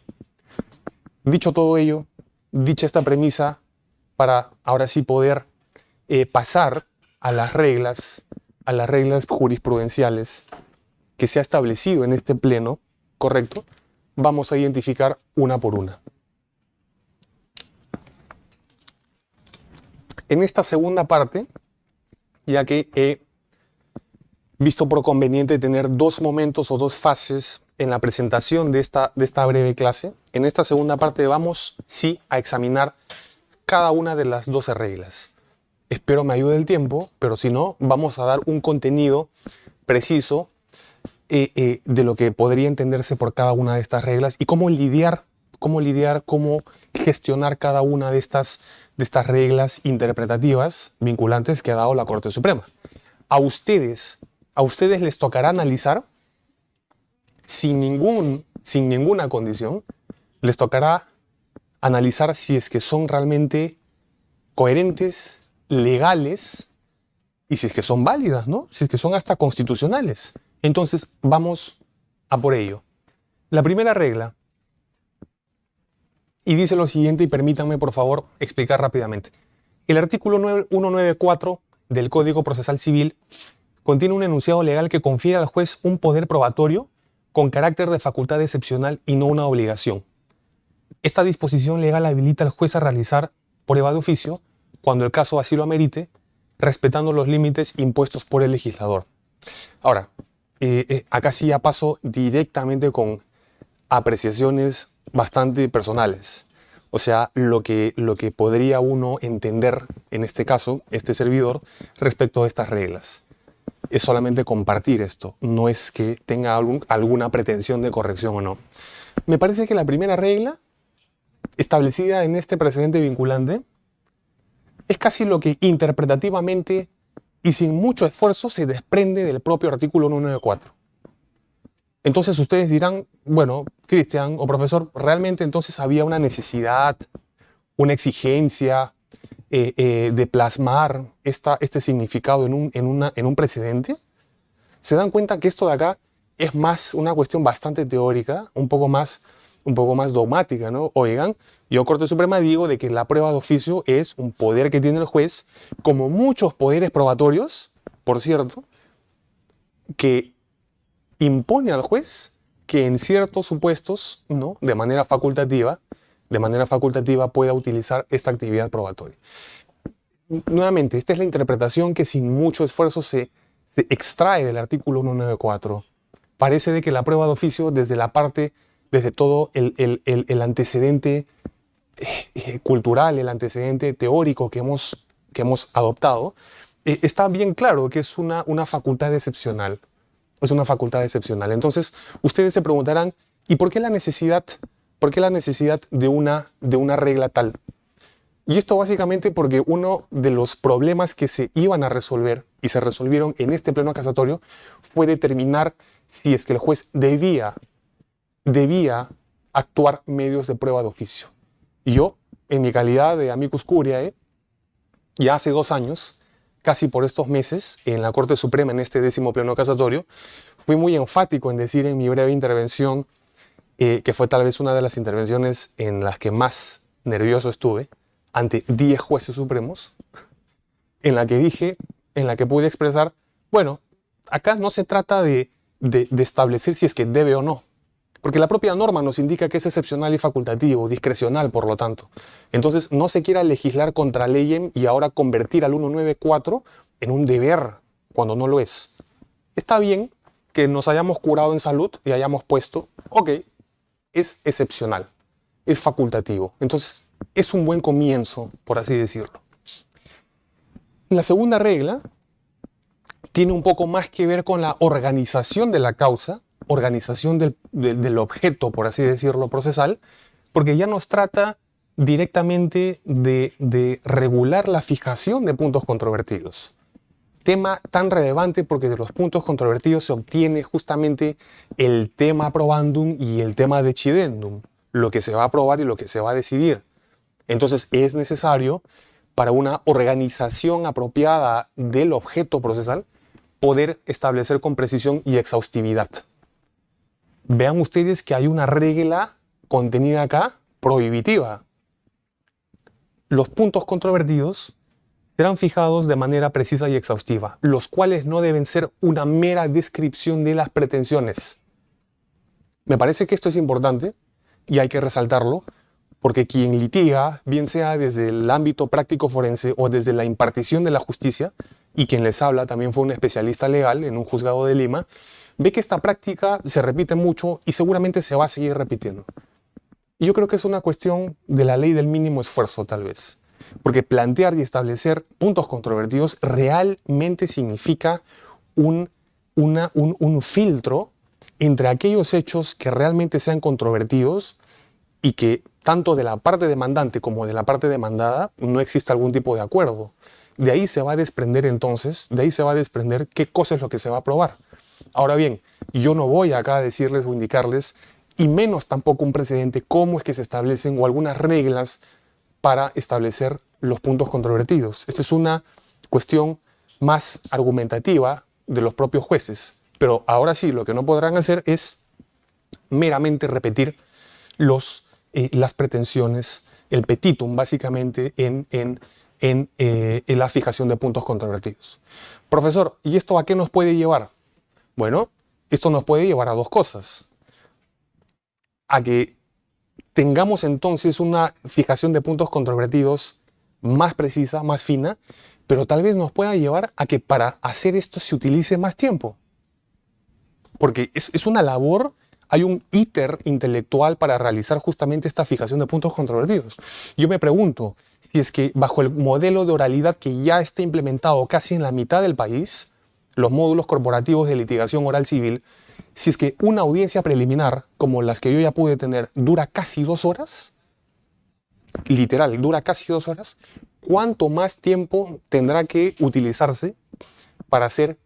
Dicho todo ello, dicha esta premisa, para ahora sí poder pasar a las reglas jurisprudenciales que se ha establecido en este pleno, ¿correcto? Vamos a identificar una por una. En esta segunda parte, ya que he visto por conveniente tener 2 momentos o 2 fases en la presentación de esta breve clase, en esta segunda parte vamos, sí, a examinar cada una de las 12 reglas. Espero me ayude el tiempo, pero si no, vamos a dar un contenido preciso de lo que podría entenderse por cada una de estas reglas y cómo gestionar cada una de estas reglas interpretativas vinculantes que ha dado la Corte Suprema. A ustedes les tocará analizar sin ninguna condición, les tocará analizar si es que son realmente coherentes, legales y si es que son válidas, ¿no? Si es que son hasta constitucionales. Entonces, vamos a por ello. La primera regla, y dice lo siguiente, y permítanme por favor explicar rápidamente. El artículo 194 del Código Procesal Civil contiene un enunciado legal que confiere al juez un poder probatorio con carácter de facultad excepcional y no una obligación. Esta disposición legal habilita al juez a realizar prueba de oficio cuando el caso así lo amerite, respetando los límites impuestos por el legislador. Ahora, acá sí ya paso directamente con apreciaciones bastante personales. O sea, lo que podría uno entender en este caso, este servidor, respecto a estas reglas. Es solamente compartir esto, no es que tenga alguna pretensión de corrección o no. Me parece que la primera regla, establecida en este precedente vinculante, es casi lo que interpretativamente y sin mucho esfuerzo se desprende del propio artículo 194. Entonces ustedes dirán, bueno, Cristian o profesor, ¿realmente entonces había una necesidad, una exigencia de plasmar este significado en un precedente? ¿Se dan cuenta que esto de acá es más una cuestión bastante teórica, un poco más dogmática, ¿no? Oigan, yo, Corte Suprema, digo de que la prueba de oficio es un poder que tiene el juez, como muchos poderes probatorios, por cierto, que impone al juez que en ciertos supuestos, ¿no?, de manera facultativa pueda utilizar esta actividad probatoria. Nuevamente, esta es la interpretación que sin mucho esfuerzo se extrae del artículo 194. Parece de que la prueba de oficio, desde todo el antecedente cultural, el antecedente teórico que hemos adoptado, está bien claro que es una facultad excepcional. Es una facultad excepcional. Entonces, ustedes se preguntarán, ¿y por qué la necesidad de una regla tal? Y esto básicamente porque uno de los problemas que se iban a resolver y se resolvieron en este pleno casatorio fue determinar si es que el juez debía actuar medios de prueba de oficio. Y yo, en mi calidad de amicus curiae, ya hace 2 años, casi por estos meses, en la Corte Suprema, en este 10º pleno casatorio, fui muy enfático en decir en mi breve intervención, que fue tal vez una de las intervenciones en las que más nervioso estuve, ante 10 jueces supremos, en la que pude expresar, bueno, acá no se trata de establecer si es que debe o no, porque la propia norma nos indica que es excepcional y facultativo, discrecional por lo tanto. Entonces no se quiera legislar contra leyem y ahora convertir al 194 en un deber cuando no lo es. Está bien que nos hayamos curado en salud y hayamos puesto, ok, es excepcional, es facultativo. Entonces es un buen comienzo, por así decirlo. La segunda regla tiene un poco más que ver con la organización de la causa, organización del objeto, por así decirlo, procesal, porque ya nos trata directamente de regular la fijación de puntos controvertidos. Tema tan relevante porque de los puntos controvertidos se obtiene justamente el tema probandum y el tema decidendum, lo que se va a aprobar y lo que se va a decidir. Entonces es necesario, para una organización apropiada del objeto procesal, poder establecer con precisión y exhaustividad. Vean ustedes que hay una regla contenida acá prohibitiva. Los puntos controvertidos serán fijados de manera precisa y exhaustiva, los cuales no deben ser una mera descripción de las pretensiones. Me parece que esto es importante y hay que resaltarlo, porque quien litiga, bien sea desde el ámbito práctico forense o desde la impartición de la justicia, y quien les habla también fue un especialista legal en un juzgado de Lima, ve que esta práctica se repite mucho y seguramente se va a seguir repitiendo. Y yo creo que es una cuestión de la ley del mínimo esfuerzo, tal vez. Porque plantear y establecer puntos controvertidos realmente significa un filtro entre aquellos hechos que realmente sean controvertidos y que tanto de la parte demandante como de la parte demandada no exista algún tipo de acuerdo. De ahí se va a desprender entonces, qué cosa es lo que se va a probar. Ahora bien, yo no voy acá a decirles o indicarles, y menos tampoco un precedente, cómo es que se establecen o algunas reglas para establecer los puntos controvertidos. Esta es una cuestión más argumentativa de los propios jueces. Pero ahora sí, lo que no podrán hacer es meramente repetir las pretensiones, el petitum, básicamente, en la fijación de puntos controvertidos. Profesor, ¿y esto a qué nos puede llevar? Bueno, esto nos puede llevar a 2 cosas. A que tengamos entonces una fijación de puntos controvertidos más precisa, más fina, pero tal vez nos pueda llevar a que para hacer esto se utilice más tiempo. Porque es una labor, hay un íter intelectual para realizar justamente esta fijación de puntos controvertidos. Yo me pregunto si es que bajo el modelo de oralidad que ya está implementado casi en la mitad del país, los módulos corporativos de litigación oral civil, si es que una audiencia preliminar, como las que yo ya pude tener, dura casi 2 horas, literal, dura casi 2 horas, ¿cuánto más tiempo tendrá que utilizarse para hacer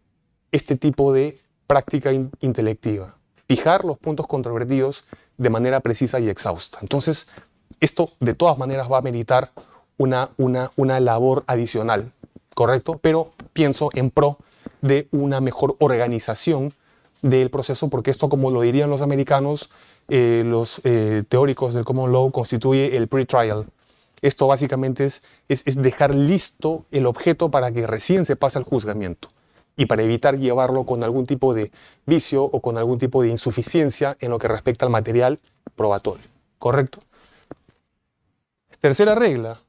este tipo de práctica intelectiva? Fijar los puntos controvertidos de manera precisa y exhausta. Entonces, esto de todas maneras va a meritar una labor adicional, ¿correcto? Pero pienso en pro de una mejor organización del proceso, porque esto, como lo dirían los americanos, los teóricos del common law, constituye el pre-trial. Esto básicamente es dejar listo el objeto para que recién se pase al juzgamiento y para evitar llevarlo con algún tipo de vicio o con algún tipo de insuficiencia en lo que respecta al material probatorio. ¿Correcto? Tercera regla.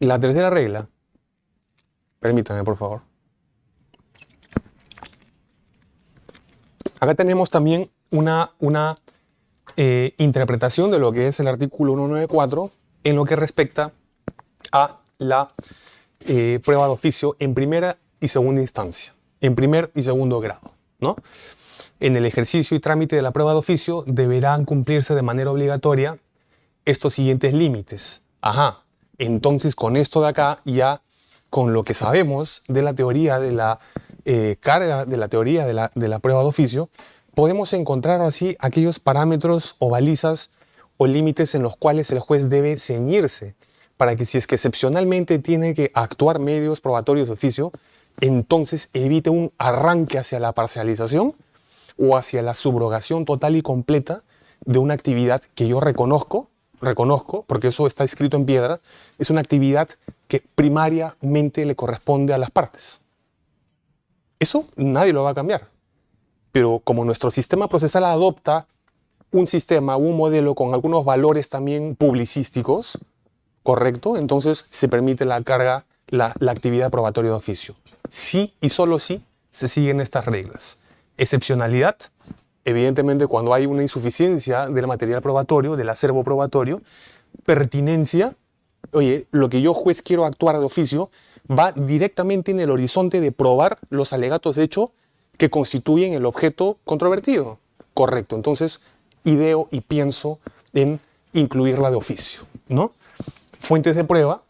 La tercera regla, permítanme por favor. Acá tenemos también una interpretación de lo que es el artículo 194 en lo que respecta a la prueba de oficio en primera y segunda instancia, en primer y segundo grado, ¿no? En el ejercicio y trámite de la prueba de oficio deberán cumplirse de manera obligatoria estos siguientes límites. Ajá, entonces con esto de acá, ya con lo que sabemos de la teoría de la carga, de la teoría de la prueba de oficio, podemos encontrar así aquellos parámetros o balizas o límites en los cuales el juez debe ceñirse para que, si es que excepcionalmente tiene que actuar medios probatorios de oficio, entonces evite un arranque hacia la parcialización o hacia la subrogación total y completa de una actividad que yo reconozco, porque eso está escrito en piedra, es una actividad que primariamente le corresponde a las partes. Eso nadie lo va a cambiar. Pero como nuestro sistema procesal adopta un sistema, un modelo con algunos valores también publicísticos, ¿correcto? Entonces se permite la carga, la actividad probatoria de oficio. Sí y solo sí se siguen estas reglas. Excepcionalidad, evidentemente cuando hay una insuficiencia del material probatorio, del acervo probatorio. Pertinencia, oye, lo que yo juez quiero actuar de oficio va directamente en el horizonte de probar los alegatos de hecho que constituyen el objeto controvertido. Correcto, entonces ideo y pienso en incluirla de oficio, ¿no? Fuentes de prueba.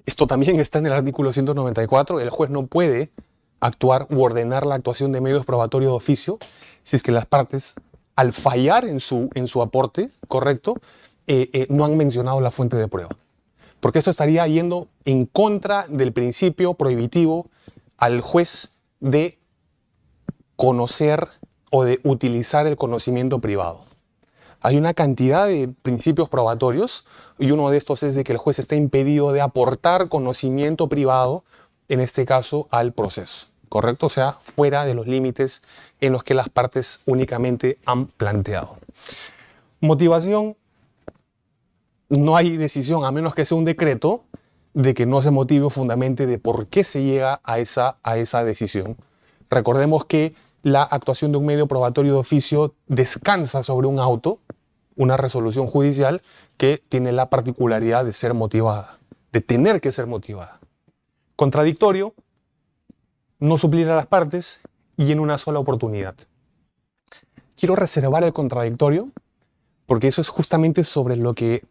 Esto también está en el artículo 194. El juez no puede actuar u ordenar la actuación de medios probatorios de oficio si es que las partes, al fallar en su aporte, correcto, no han mencionado la fuente de prueba. Porque esto estaría yendo en contra del principio prohibitivo al juez de conocer o de utilizar el conocimiento privado. Hay una cantidad de principios probatorios y uno de estos es de que el juez está impedido de aportar conocimiento privado, en este caso, al proceso, ¿correcto? O sea, fuera de los límites en los que las partes únicamente han planteado. Motivación. No hay decisión, a menos que sea un decreto, de que no se motive fundamente de por qué se llega a esa decisión. Recordemos que la actuación de un medio probatorio de oficio descansa sobre un auto, una resolución judicial que tiene la particularidad de ser motivada, de tener que ser motivada. Contradictorio, no suplir a las partes y en una sola oportunidad. Quiero reservar el contradictorio porque eso es justamente sobre lo que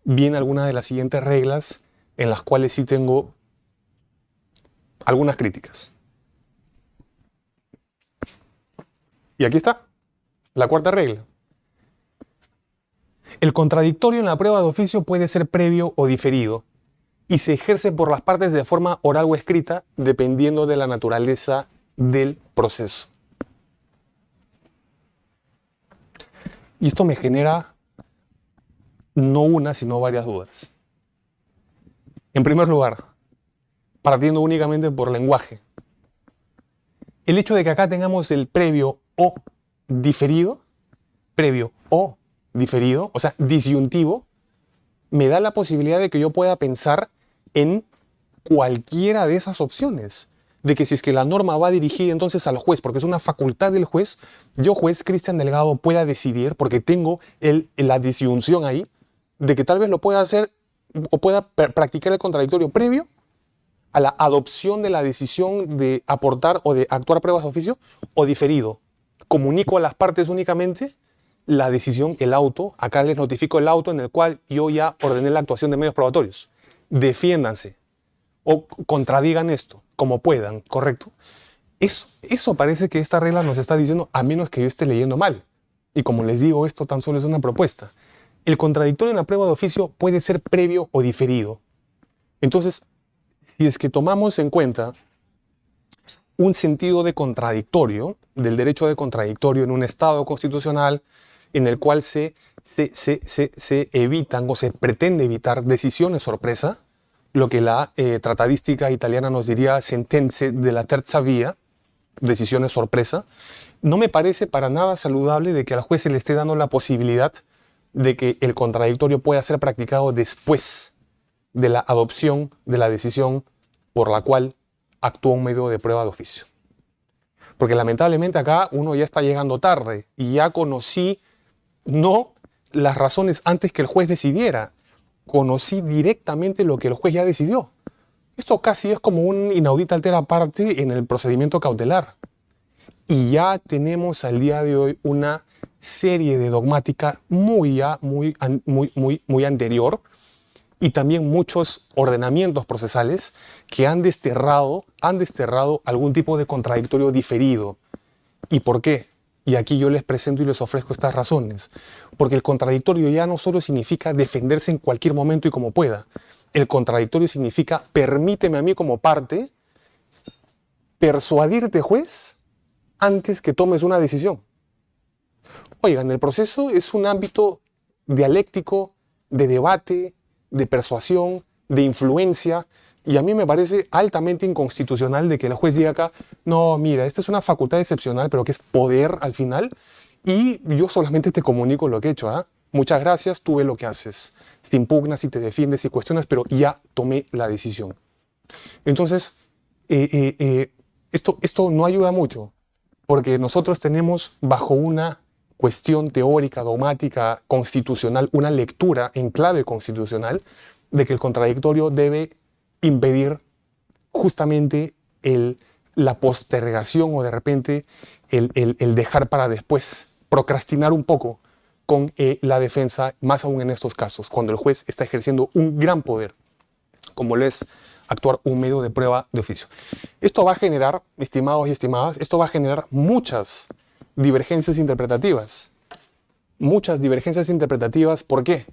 viene alguna de las siguientes reglas en las cuales sí tengo algunas críticas. Y aquí está, la cuarta regla. El contradictorio en la prueba de oficio puede ser previo o diferido y se ejerce por las partes de forma oral o escrita dependiendo de la naturaleza del proceso. Y esto me genera no una, sino varias dudas. En primer lugar, partiendo únicamente por lenguaje, el hecho de que acá tengamos el previo o diferido, o sea, disyuntivo, me da la posibilidad de que yo pueda pensar en cualquiera de esas opciones. De que si es que la norma va dirigida entonces al juez, porque es una facultad del juez, yo, juez Cristian Delgado, pueda decidir, porque tengo la disyunción ahí, de que tal vez lo pueda hacer o pueda practicar el contradictorio previo a la adopción de la decisión de aportar o de actuar pruebas de oficio, o diferido. Comunico a las partes únicamente la decisión, el auto, acá les notifico el auto en el cual yo ya ordené la actuación de medios probatorios. Defiéndanse o contradigan esto, como puedan, ¿correcto? Eso parece que esta regla nos está diciendo, a menos que yo esté leyendo mal. Y como les digo, esto tan solo es una propuesta. El contradictorio en la prueba de oficio puede ser previo o diferido. Entonces, si es que tomamos en cuenta un sentido de contradictorio, del derecho de contradictorio en un Estado constitucional en el cual se evitan o se pretende evitar decisiones sorpresa, lo que la tratadística italiana nos diría sentenze de la terza vía, decisiones sorpresa, no me parece para nada saludable de que al juez se le esté dando la posibilidad de que el contradictorio pueda ser practicado después de la adopción de la decisión por la cual actúa un medio de prueba de oficio. Porque lamentablemente acá uno ya está llegando tarde y ya conocí no las razones antes que el juez decidiera. Conocí directamente lo que el juez ya decidió. Esto casi es como un inaudita altera parte en el procedimiento cautelar. Y ya tenemos al día de hoy una serie de dogmática muy anterior, y también muchos ordenamientos procesales que han desterrado algún tipo de contradictorio diferido. ¿Y por qué? Y aquí yo les presento y les ofrezco estas razones. Porque el contradictorio ya no solo significa defenderse en cualquier momento y como pueda. El contradictorio significa permíteme a mí como parte persuadirte, juez, antes que tomes una decisión. Oigan, el proceso es un ámbito dialéctico, de debate, de persuasión, de influencia, y a mí me parece altamente inconstitucional de que el juez diga acá, no, mira, esta es una facultad excepcional, pero que es poder al final, y yo solamente te comunico lo que he hecho, ¿ah? Muchas gracias, tú ves lo que haces. Si impugnas, si te defiendes, si cuestionas, pero ya tomé la decisión. Entonces, esto no ayuda mucho, porque nosotros tenemos bajo una cuestión teórica, dogmática, constitucional, una lectura en clave constitucional de que el contradictorio debe impedir justamente la postergación o de repente el dejar para después, procrastinar un poco con la defensa, más aún en estos casos, cuando el juez está ejerciendo un gran poder, como lo es actuar un medio de prueba de oficio. Esto va a generar, estimados y estimadas, esto va a generar muchas divergencias interpretativas. Muchas divergencias interpretativas, ¿por qué?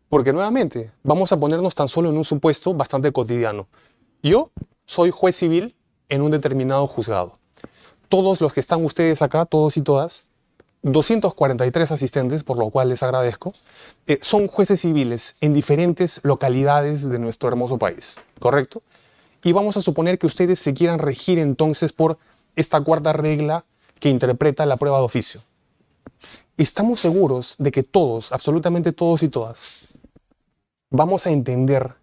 Porque nuevamente, vamos a ponernos tan solo en un supuesto bastante cotidiano. Yo soy juez civil en un determinado juzgado. Todos los que están ustedes acá, todos y todas, 243 asistentes, por lo cual les agradezco, son jueces civiles en diferentes localidades de nuestro hermoso país, ¿correcto? Y vamos a suponer que ustedes se quieran regir entonces por esta cuarta regla que interpreta la prueba de oficio. Estamos seguros de que todos, absolutamente todos y todas, vamos a entender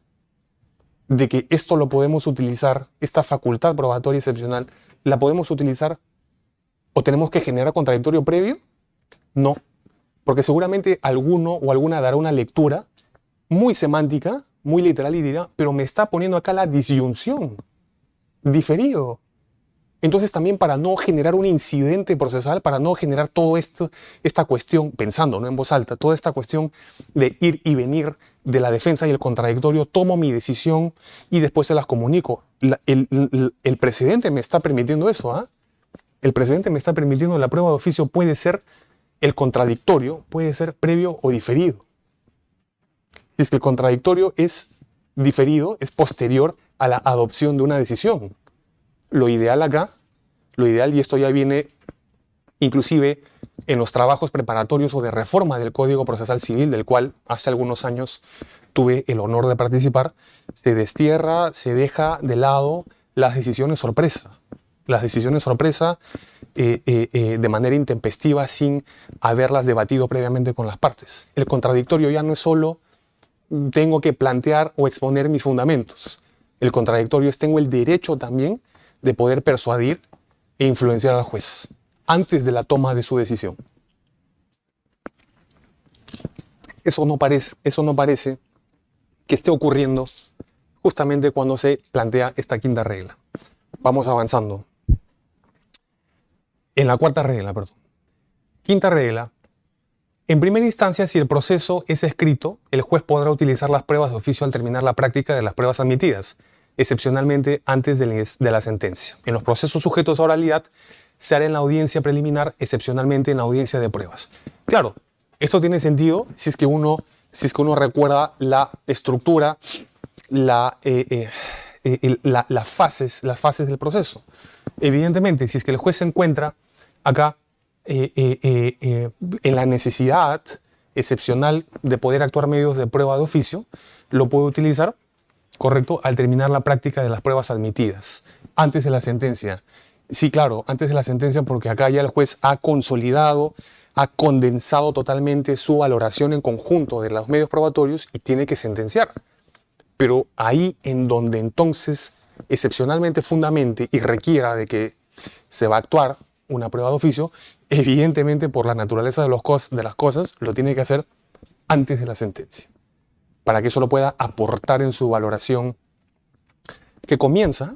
de que esto lo podemos utilizar, esta facultad probatoria excepcional, la podemos utilizar o tenemos que generar contradictorio previo. No, porque seguramente alguno o alguna dará una lectura muy semántica, muy literal y dirá, pero me está poniendo acá la disyunción, diferido. Entonces también para no generar un incidente procesal, para no generar todo esto, esta cuestión, pensando, ¿no?, en voz alta, toda esta cuestión de ir y venir de la defensa y el contradictorio, tomo mi decisión y después se las comunico. El precedente me está permitiendo eso, ¿ah? El precedente me está permitiendo la prueba de oficio puede ser el contradictorio, puede ser previo o diferido. Si es que el contradictorio es diferido, es posterior a la adopción de una decisión. Lo ideal acá, y esto ya viene inclusive en los trabajos preparatorios o de reforma del Código Procesal Civil, del cual hace algunos años tuve el honor de participar, se destierra, se deja de lado las decisiones sorpresa. Las decisiones sorpresa de manera intempestiva sin haberlas debatido previamente con las partes. El contradictorio ya no es solo tengo que plantear o exponer mis fundamentos. El contradictorio es tengo el derecho también de poder persuadir e influenciar al juez antes de la toma de su decisión. Eso no parece que esté ocurriendo justamente cuando se plantea esta quinta regla. Vamos avanzando. En la cuarta regla, perdón. Quinta regla. En primera instancia, si el proceso es escrito, el juez podrá utilizar las pruebas de oficio al terminar la práctica de las pruebas admitidas, excepcionalmente antes de la sentencia. En los procesos sujetos a oralidad, se hará en la audiencia preliminar, excepcionalmente en la audiencia de pruebas. Claro, esto tiene sentido si es que uno recuerda la estructura, las fases del proceso. Evidentemente, si es que el juez se encuentra acá en la necesidad excepcional de poder actuar medios de prueba de oficio, lo puede utilizar, correcto, al terminar la práctica de las pruebas admitidas, antes de la sentencia. Sí, claro, antes de la sentencia, porque acá ya el juez ha consolidado, ha condensado totalmente su valoración en conjunto de los medios probatorios y tiene que sentenciar. Pero ahí en donde entonces excepcionalmente fundamente y requiera de que se va a actuar una prueba de oficio, evidentemente por la naturaleza de las cosas, lo tiene que hacer antes de la sentencia, para que eso lo pueda aportar en su valoración que comienza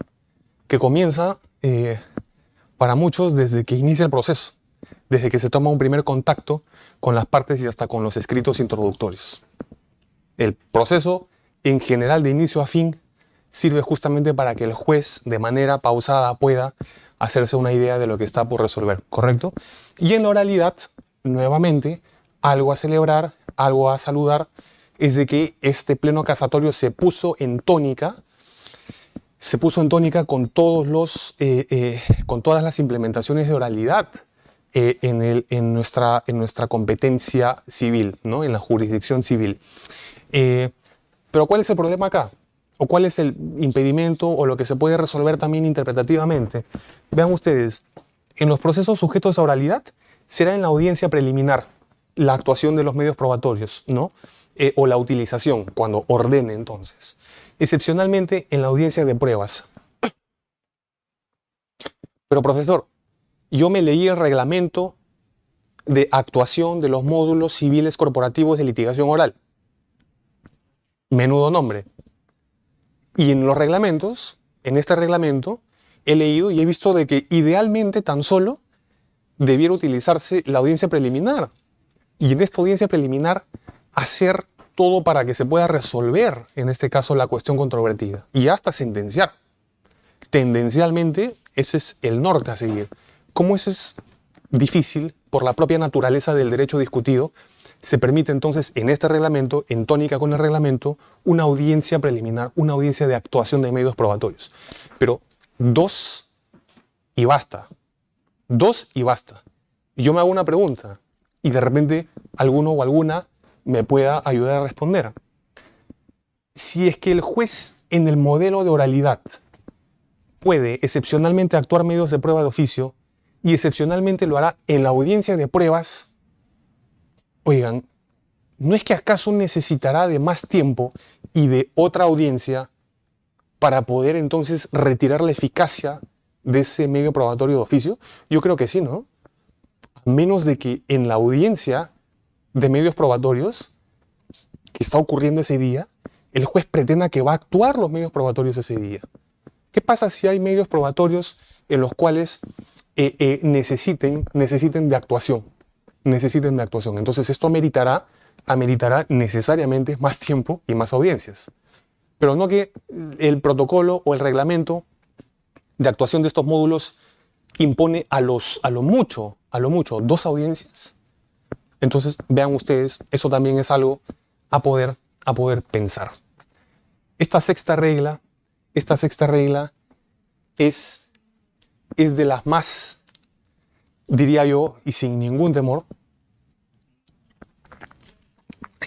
para muchos desde que inicia el proceso, desde que se toma un primer contacto con las partes y hasta con los escritos introductorios. El proceso, en general, de inicio a fin, sirve justamente para que el juez, de manera pausada, pueda hacerse una idea de lo que está por resolver, ¿correcto? Y en la oralidad, nuevamente, algo a celebrar, algo a saludar, es de que este pleno casatorio se puso en tónica con con todas las implementaciones de oralidad en nuestra competencia civil, ¿no? En la jurisdicción civil. Pero ¿cuál es el problema acá? ¿O cuál es el impedimento o lo que se puede resolver también interpretativamente? Vean ustedes, en los procesos sujetos a oralidad será en la audiencia preliminar la actuación de los medios probatorios, ¿no? O la utilización, cuando ordene entonces. Excepcionalmente en la audiencia de pruebas. Pero profesor, yo me leí el reglamento de actuación de los módulos civiles corporativos de litigación oral. Menudo nombre. Y en los reglamentos, en este reglamento, he leído y he visto de que idealmente tan solo debiera utilizarse la audiencia preliminar. Y en esta audiencia preliminar hacer todo para que se pueda resolver, en este caso, la cuestión controvertida. Y hasta sentenciar. Tendencialmente, ese es el norte a seguir. Como eso es difícil por la propia naturaleza del derecho discutido, se permite entonces en este reglamento, en tónica con el reglamento, una audiencia preliminar, una audiencia de actuación de medios probatorios. Pero 2 y basta. 2 y basta. Y yo me hago una pregunta y de repente alguno o alguna me pueda ayudar a responder. Si es que el juez en el modelo de oralidad puede excepcionalmente actuar medios de prueba de oficio y excepcionalmente lo hará en la audiencia de pruebas, oigan, ¿no es que acaso necesitará de más tiempo y de otra audiencia para poder entonces retirar la eficacia de ese medio probatorio de oficio? Yo creo que sí, ¿no? A menos de que en la audiencia de medios probatorios que está ocurriendo ese día, el juez pretenda que va a actuar los medios probatorios ese día. ¿Qué pasa si hay medios probatorios en los cuales necesiten de actuación? Necesiten de actuación. Entonces esto ameritará necesariamente más tiempo y más audiencias. Pero no que el protocolo o el reglamento de actuación de estos módulos impone a lo mucho 2 audiencias. Entonces, vean ustedes, eso también es algo a poder pensar. Esta sexta regla es de las más, diría yo, y sin ningún temor,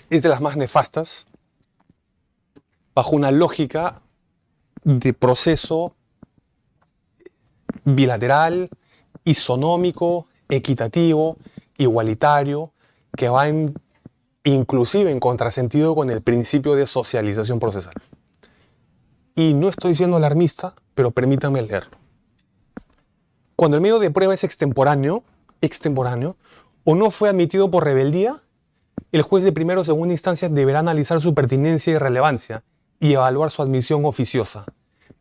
es de las más nefastas bajo una lógica de proceso bilateral, isonómico, equitativo, igualitario, que va inclusive en contrasentido con el principio de socialización procesal. Y no estoy siendo alarmista, pero permítanme leerlo. Cuando el medio de prueba es extemporáneo, o no fue admitido por rebeldía, el juez de primera o segunda instancia deberá analizar su pertinencia y relevancia y evaluar su admisión oficiosa.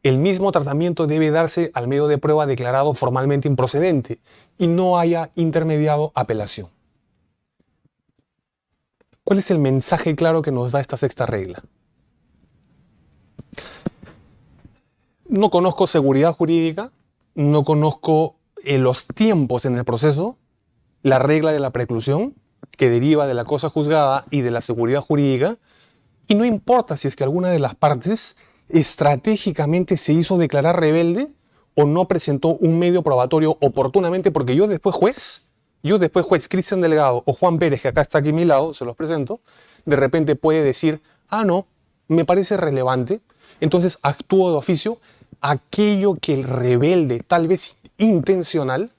El mismo tratamiento debe darse al medio de prueba declarado formalmente improcedente y no haya intermediado apelación. ¿Cuál es el mensaje claro que nos da esta sexta regla? No conozco seguridad jurídica, no conozco los tiempos en el proceso, la regla de la preclusión, que deriva de la cosa juzgada y de la seguridad jurídica, y no importa si es que alguna de las partes estratégicamente se hizo declarar rebelde o no presentó un medio probatorio oportunamente, porque yo después juez, Cristian Delgado o Juan Pérez, que acá está aquí a mi lado, se los presento, de repente puede decir, no, me parece relevante, entonces actúo de oficio aquello que el rebelde, tal vez intencional,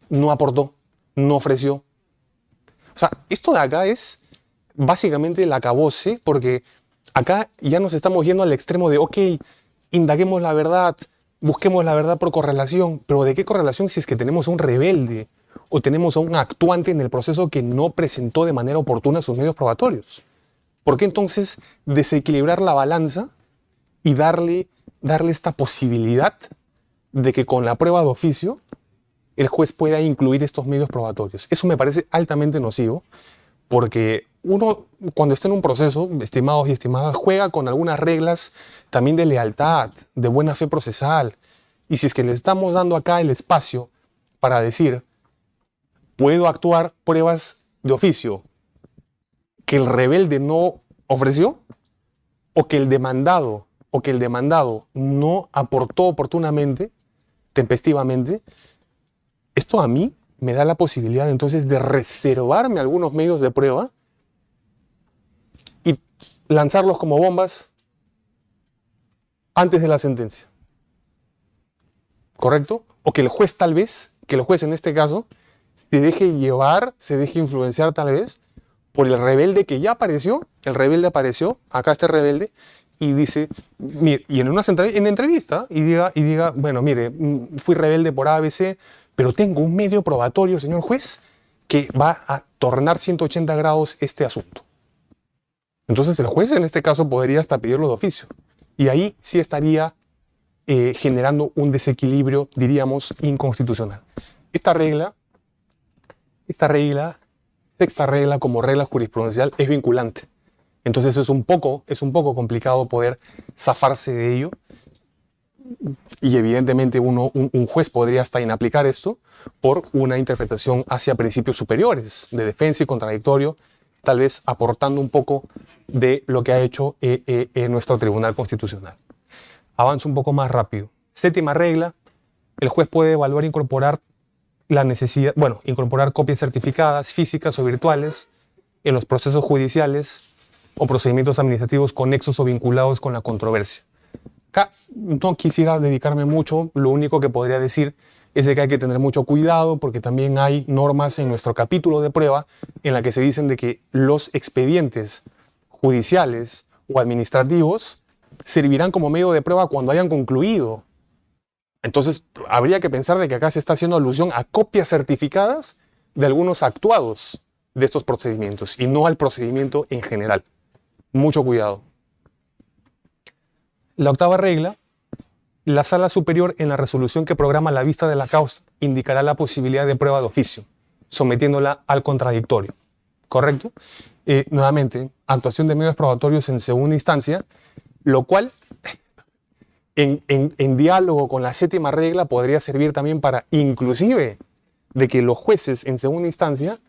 no aportó, no ofreció. O sea, esto de acá es básicamente el acabose, porque acá ya nos estamos yendo al extremo de, ok, indaguemos la verdad, busquemos la verdad por correlación, pero ¿de qué correlación si es que tenemos un rebelde o tenemos a un actuante en el proceso que no presentó de manera oportuna sus medios probatorios? ¿Por qué entonces desequilibrar la balanza y darle esta posibilidad de que con la prueba de oficio el juez pueda incluir estos medios probatorios? Eso me parece altamente nocivo, porque uno, cuando está en un proceso, estimados y estimadas, juega con algunas reglas también de lealtad, de buena fe procesal. Y si es que le estamos dando acá el espacio para decir, puedo actuar pruebas de oficio que el rebelde no ofreció, o que el demandado no aportó oportunamente, tempestivamente, esto a mí me da la posibilidad entonces de reservarme algunos medios de prueba y lanzarlos como bombas antes de la sentencia. ¿Correcto? O que el juez en este caso, se deje llevar, se deje influenciar tal vez por el rebelde que ya apareció. El rebelde apareció, acá este rebelde, y dice, mire, y en entrevista, y diga, bueno, mire, fui rebelde por ABC, pero tengo un medio probatorio, señor juez, que va a tornar 180 grados este asunto. Entonces el juez en este caso podría hasta pedirlo de oficio. Y ahí sí estaría generando un desequilibrio, diríamos, inconstitucional. Esta sexta regla como regla jurisprudencial es vinculante. Entonces es un poco complicado poder zafarse de ello. Y evidentemente un juez podría hasta inaplicar esto por una interpretación hacia principios superiores de defensa y contradictorio, tal vez aportando un poco de lo que ha hecho nuestro Tribunal Constitucional. Avanzo un poco más rápido. Séptima regla, el juez puede evaluar e incorporar incorporar copias certificadas, físicas o virtuales, en los procesos judiciales o procedimientos administrativos conexos o vinculados con la controversia. Acá no quisiera dedicarme mucho, lo único que podría decir es de que hay que tener mucho cuidado porque también hay normas en nuestro capítulo de prueba en la que se dicen de que los expedientes judiciales o administrativos servirán como medio de prueba cuando hayan concluido. Entonces habría que pensar de que acá se está haciendo alusión a copias certificadas de algunos actuados de estos procedimientos y no al procedimiento en general. Mucho cuidado. La octava regla, la sala superior en la resolución que programa la vista de la causa indicará la posibilidad de prueba de oficio, sometiéndola al contradictorio. ¿Correcto? Nuevamente, actuación de medios probatorios en segunda instancia, lo cual en diálogo con la séptima regla podría servir también para inclusive de que los jueces en segunda instancia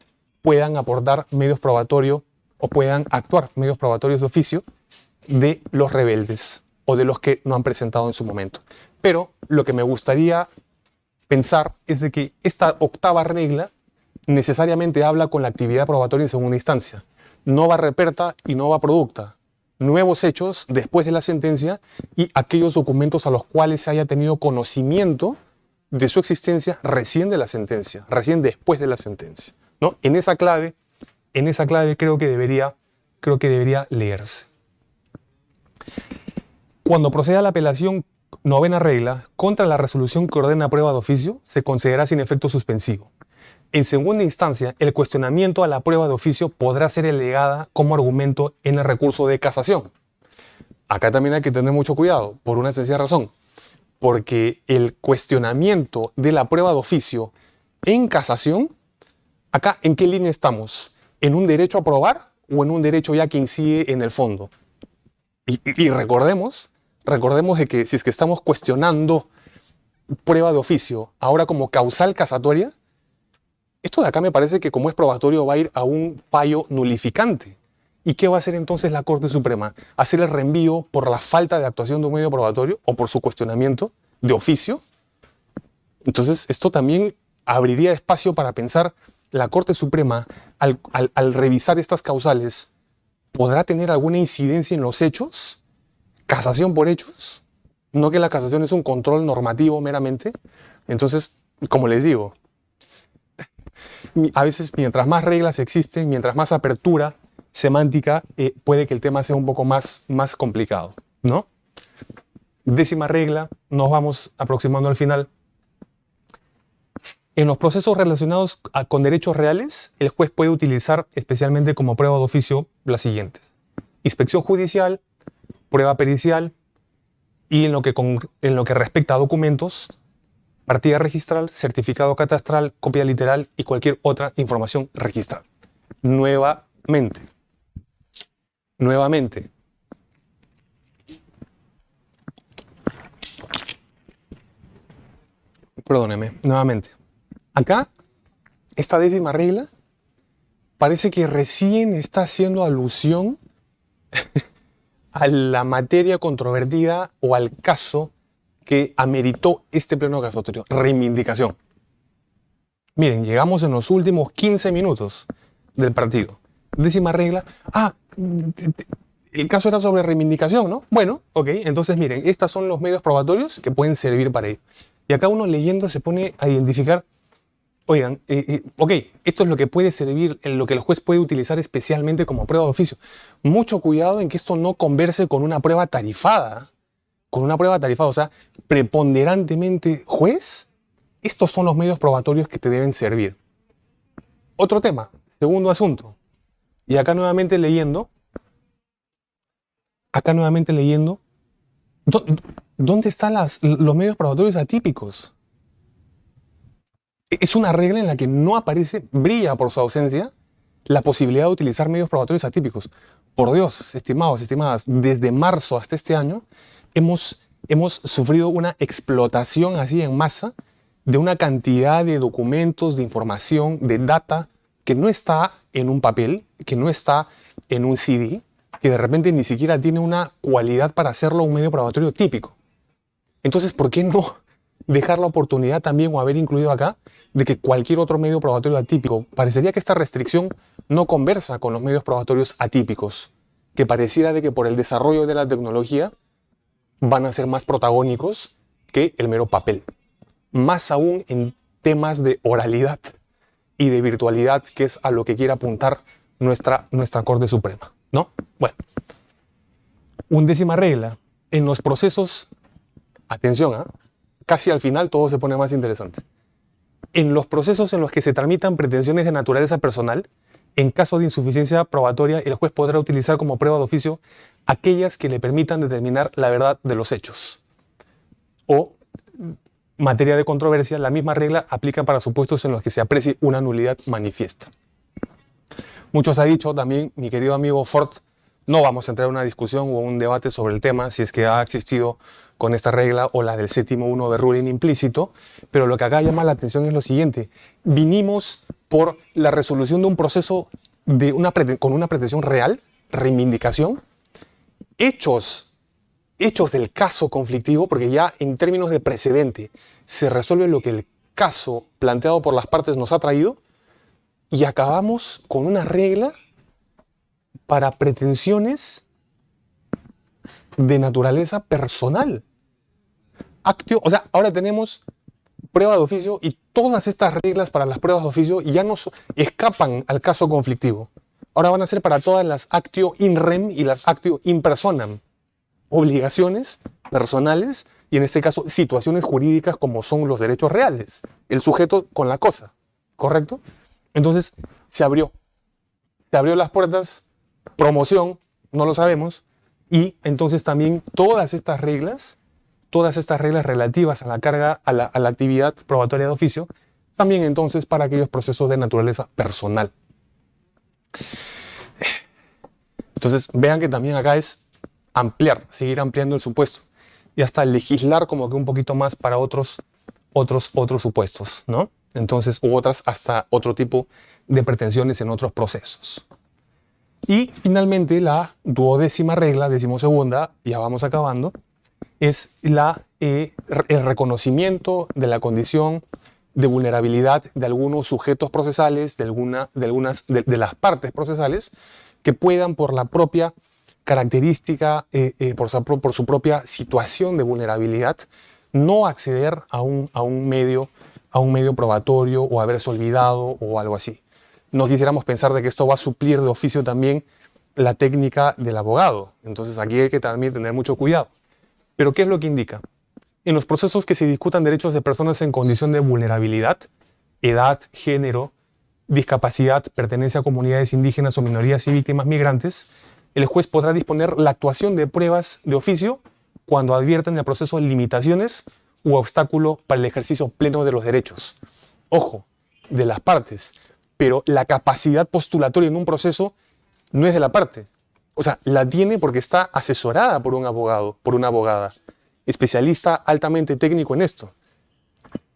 puedan aportar medios probatorios o puedan actuar medios probatorios de oficio de los rebeldes o de los que no han presentado en su momento. Pero lo que me gustaría pensar es de que esta octava regla necesariamente habla con la actividad probatoria en segunda instancia. No va reperta y no va producta. Nuevos hechos después de la sentencia y aquellos documentos a los cuales se haya tenido conocimiento de su existencia recién de la sentencia, recién después de la sentencia, ¿no? En esa clave creo que debería leerse. Cuando proceda la apelación, novena regla, contra la resolución que ordena prueba de oficio, se considera sin efecto suspensivo. En segunda instancia, el cuestionamiento a la prueba de oficio podrá ser alegada como argumento en el recurso de casación. Acá también hay que tener mucho cuidado, por una sencilla razón. Porque el cuestionamiento de la prueba de oficio en casación, acá, ¿en qué línea estamos? ¿En un derecho a probar o en un derecho ya que incide en el fondo? Y recordemos de que si es que estamos cuestionando prueba de oficio ahora como causal casatoria, esto de acá me parece que como es probatorio va a ir a un fallo nulificante. ¿Y qué va a hacer entonces la Corte Suprema? ¿Hacer el reenvío por la falta de actuación de un medio probatorio o por su cuestionamiento de oficio? Entonces esto también abriría espacio para pensar, la Corte Suprema al revisar estas causales, ¿podrá tener alguna incidencia en los hechos? ¿Casación por hechos? ¿No que la casación es un control normativo meramente? Entonces, como les digo, a veces mientras más reglas existen, mientras más apertura semántica, puede que el tema sea un poco más complicado, ¿no? Décima regla, nos vamos aproximando al final. En los procesos relacionados con derechos reales, el juez puede utilizar especialmente como prueba de oficio las siguientes: inspección judicial, prueba pericial y en lo que respecta a documentos, partida registral, certificado catastral, copia literal y cualquier otra información registral. Nuevamente, perdóneme, nuevamente. Acá, esta 10ª regla parece que recién está haciendo alusión a la materia controvertida o al caso que ameritó este pleno casatorio, reivindicación. Miren, llegamos en los últimos 15 minutos del partido. 10ª regla. El caso era sobre reivindicación, ¿no? Bueno, ok, entonces miren, estos son los medios probatorios que pueden servir para ello. Y acá uno leyendo se pone a identificar, oigan, ok, esto es lo que puede servir, en lo que el juez puede utilizar especialmente como prueba de oficio. Mucho cuidado en que esto no converse con una prueba tarifada. O sea, preponderantemente, juez, estos son los medios probatorios que te deben servir. Otro tema, segundo asunto. Y acá nuevamente leyendo, ¿dónde están los medios probatorios atípicos? Es una regla en la que no aparece, brilla por su ausencia, la posibilidad de utilizar medios probatorios atípicos. Por Dios, estimados, estimadas, desde marzo hasta este año hemos sufrido una explotación así en masa de una cantidad de documentos, de información, de data que no está en un papel, que no está en un CD, que de repente ni siquiera tiene una cualidad para hacerlo un medio probatorio típico. Entonces, ¿por qué no dejar la oportunidad también o haber incluido acá de que cualquier otro medio probatorio atípico? Parecería que esta restricción no conversa con los medios probatorios atípicos, que pareciera de que por el desarrollo de la tecnología van a ser más protagónicos que el mero papel. Más aún en temas de oralidad y de virtualidad, que es a lo que quiere apuntar nuestra Corte Suprema, ¿no? Bueno, 11ª regla. En los procesos, atención, casi al final todo se pone más interesante. En los procesos en los que se tramitan pretensiones de naturaleza personal, en caso de insuficiencia probatoria, el juez podrá utilizar como prueba de oficio aquellas que le permitan determinar la verdad de los hechos. O, materia de controversia, la misma regla aplica para supuestos en los que se aprecie una nulidad manifiesta. Muchos ha dicho también, mi querido amigo Ford, no vamos a entrar en una discusión o un debate sobre el tema, si es que ha existido con esta regla o la del 7º overruling implícito, pero lo que acá llama la atención es lo siguiente. Vinimos por la resolución de un proceso con una pretensión real, reivindicación, hechos del caso conflictivo, porque ya en términos de precedente se resuelve lo que el caso planteado por las partes nos ha traído, y acabamos con una regla para pretensiones de naturaleza personal. O sea, ahora tenemos prueba de oficio y todas estas reglas para las pruebas de oficio ya no escapan al caso conflictivo. Ahora van a ser para todas las actio in rem y las actio in personam. Obligaciones personales y en este caso situaciones jurídicas como son los derechos reales. El sujeto con la cosa, ¿correcto? Entonces se abrió las puertas, promoción, no lo sabemos, y entonces también todas estas reglas relativas a la carga, a la actividad probatoria de oficio, también entonces para aquellos procesos de naturaleza personal. Entonces vean que también acá es seguir ampliando el supuesto y hasta legislar como que un poquito más para otros supuestos, ¿no? Entonces, u otras hasta otro tipo de pretensiones en otros procesos. Y finalmente la 12ª regla, 12ª, ya vamos acabando, es el reconocimiento de la condición de vulnerabilidad de algunos sujetos procesales, de las partes procesales, que puedan por la propia característica, por su propia situación de vulnerabilidad, no acceder a un medio probatorio o haberse olvidado o algo así. No quisiéramos pensar de que esto va a suplir de oficio también la técnica del abogado. Entonces aquí hay que también tener mucho cuidado. ¿Pero qué es lo que indica? En los procesos que se discutan derechos de personas en condición de vulnerabilidad, edad, género, discapacidad, pertenencia a comunidades indígenas o minorías y víctimas migrantes, el juez podrá disponer la actuación de pruebas de oficio cuando advierta en el proceso limitaciones u obstáculo para el ejercicio pleno de los derechos. Ojo, de las partes, pero la capacidad postulatoria en un proceso no es de la parte. O sea, la tiene porque está asesorada por un abogado, por una abogada, especialista altamente técnico en esto.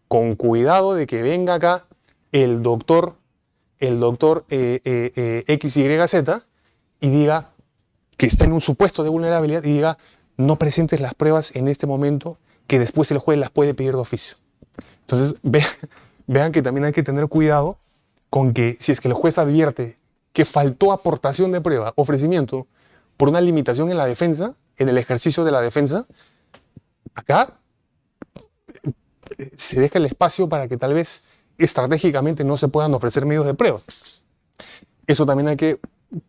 Con cuidado de que venga acá el doctor XYZ y diga que está en un supuesto de vulnerabilidad y diga no presentes las pruebas en este momento que después el juez las puede pedir de oficio. Entonces vean que también hay que tener cuidado con que si es que el juez advierte que faltó aportación de prueba, ofrecimiento, por una limitación en la defensa, en el ejercicio de la defensa, acá se deja el espacio para que tal vez estratégicamente no se puedan ofrecer medios de prueba. Eso también hay que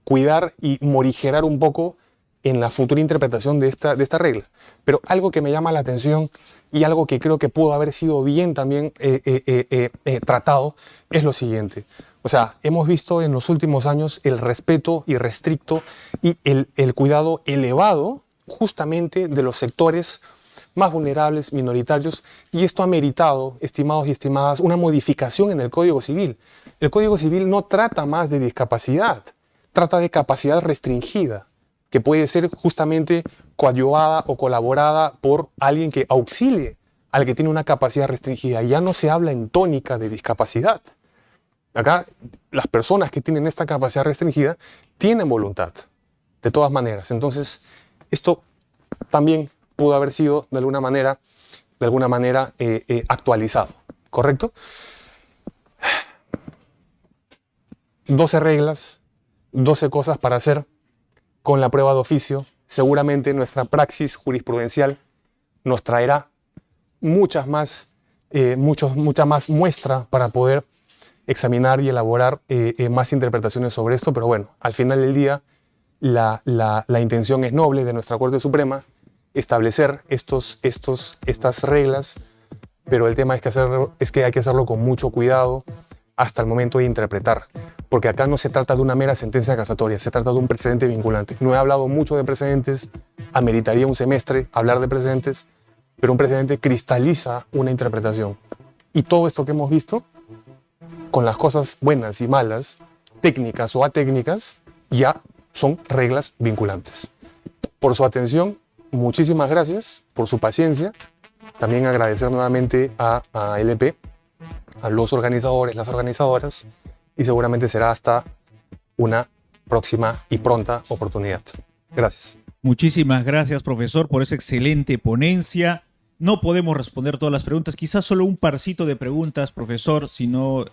cuidar y morigerar un poco en la futura interpretación de esta regla. Pero algo que me llama la atención y algo que creo que pudo haber sido bien también tratado es lo siguiente. O sea, hemos visto en los últimos años el respeto irrestricto y el cuidado elevado justamente de los sectores más vulnerables, minoritarios, y esto ha meritado, estimados y estimadas, una modificación en el Código Civil. El Código Civil no trata más de discapacidad, trata de capacidad restringida, que puede ser justamente coadyuvada o colaborada por alguien que auxilie al que tiene una capacidad restringida. Ya no se habla en tónica de discapacidad. Acá las personas que tienen esta capacidad restringida tienen voluntad, de todas maneras. Entonces, esto también pudo haber sido de alguna manera actualizado, ¿correcto? 12 reglas, 12 cosas para hacer con la prueba de oficio. Seguramente nuestra praxis jurisprudencial nos traerá mucha más muestra para poder examinar y elaborar más interpretaciones sobre esto, pero bueno, al final del día la intención es noble de nuestra Corte Suprema, establecer estas reglas, pero el tema es que hay que hacerlo con mucho cuidado hasta el momento de interpretar, porque acá no se trata de una mera sentencia casatoria, se trata de un precedente vinculante. No he hablado mucho de precedentes, ameritaría un semestre hablar de precedentes, pero un precedente cristaliza una interpretación. Y todo esto que hemos visto, con las cosas buenas y malas, técnicas o atécnicas, ya son reglas vinculantes. Por su atención, muchísimas gracias, por su paciencia. También agradecer nuevamente a LP, a los organizadores, las organizadoras, y seguramente será hasta una próxima y pronta oportunidad. Gracias. Muchísimas gracias, profesor, por esa excelente ponencia. No podemos responder todas las preguntas, quizás solo un parcito de preguntas, profesor, si no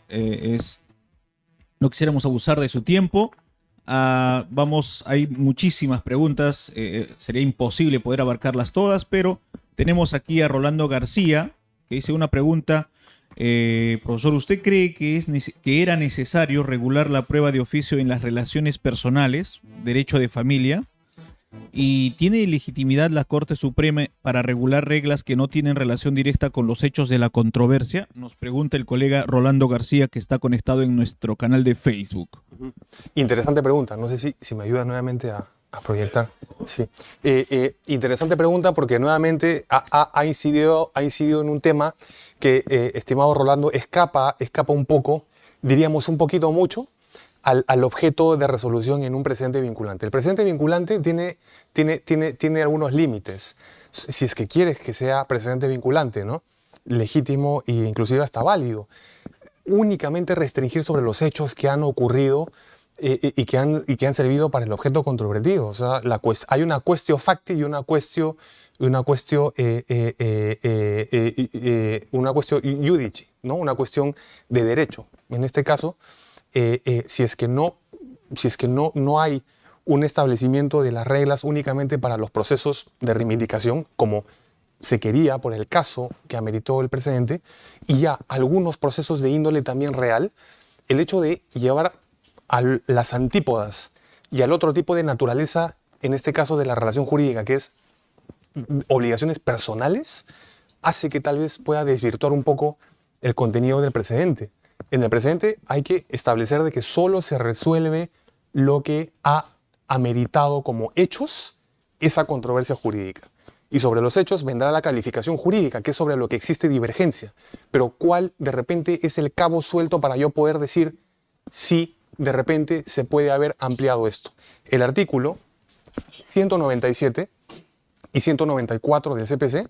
no quisiéramos abusar de su tiempo. Hay muchísimas preguntas, sería imposible poder abarcarlas todas, pero tenemos aquí a Rolando García, que dice una pregunta. Profesor, ¿usted cree que era necesario regular la prueba de oficio en las relaciones personales, derecho de familia? ¿Y tiene legitimidad la Corte Suprema para regular reglas que no tienen relación directa con los hechos de la controversia? Nos pregunta el colega Rolando García, que está conectado en nuestro canal de Facebook. Interesante pregunta. No sé si me ayuda nuevamente a proyectar. Sí. Interesante pregunta porque nuevamente ha incidido en un tema que, estimado Rolando, escapa un poco, diríamos un poquito mucho, al objeto de resolución en un precedente vinculante. El precedente vinculante tiene algunos límites. Si es que quieres que sea precedente vinculante, ¿no? Legítimo e inclusive hasta válido. Únicamente restringir sobre los hechos que han ocurrido y que han servido para el objeto controvertido. O sea, hay una quaestio facti y una quaestio iudici, ¿no? Una cuestión de derecho. En este caso, si es que no hay un establecimiento de las reglas únicamente para los procesos de reivindicación, como se quería por el caso que ameritó el precedente, y ya algunos procesos de índole también real, el hecho de llevar a las antípodas y al otro tipo de naturaleza, en este caso de la relación jurídica, que es obligaciones personales, hace que tal vez pueda desvirtuar un poco el contenido del precedente. En el presente hay que establecer de que solo se resuelve lo que ha ameritado como hechos esa controversia jurídica. Y sobre los hechos vendrá la calificación jurídica, que es sobre lo que existe divergencia. Pero ¿cuál de repente es el cabo suelto para yo poder decir si de repente se puede haber ampliado esto? El artículo 197 y 194 del CPC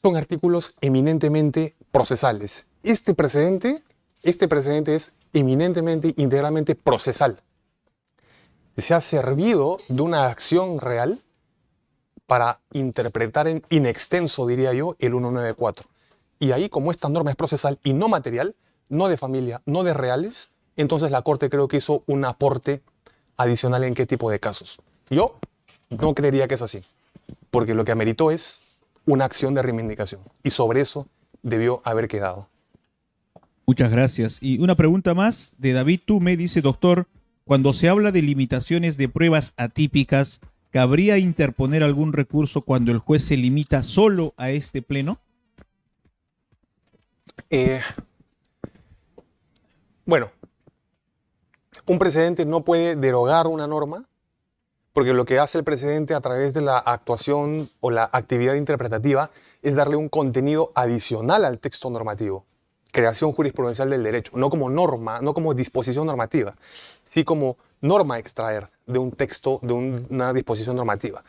son artículos eminentemente procesales. Este precedente es eminentemente, integralmente procesal. Se ha servido de una acción real para interpretar in extenso, diría yo, el 194. Y ahí, como esta norma es procesal y no material, no de familia, no de reales, entonces la Corte creo que hizo un aporte adicional en qué tipo de casos. Yo no creería que es así, porque lo que ameritó es una acción de reivindicación y sobre eso debió haber quedado. Muchas gracias. Y una pregunta más de David Tume, dice: doctor, cuando se habla de limitaciones de pruebas atípicas, ¿cabría interponer algún recurso cuando el juez se limita solo a este pleno? Bueno, un precedente no puede derogar una norma, porque lo que hace el precedente a través de la actuación o la actividad interpretativa es darle un contenido adicional al texto normativo. Creación jurisprudencial del derecho, no como norma, no como disposición normativa, sí como norma a extraer de un texto, de una disposición normativa.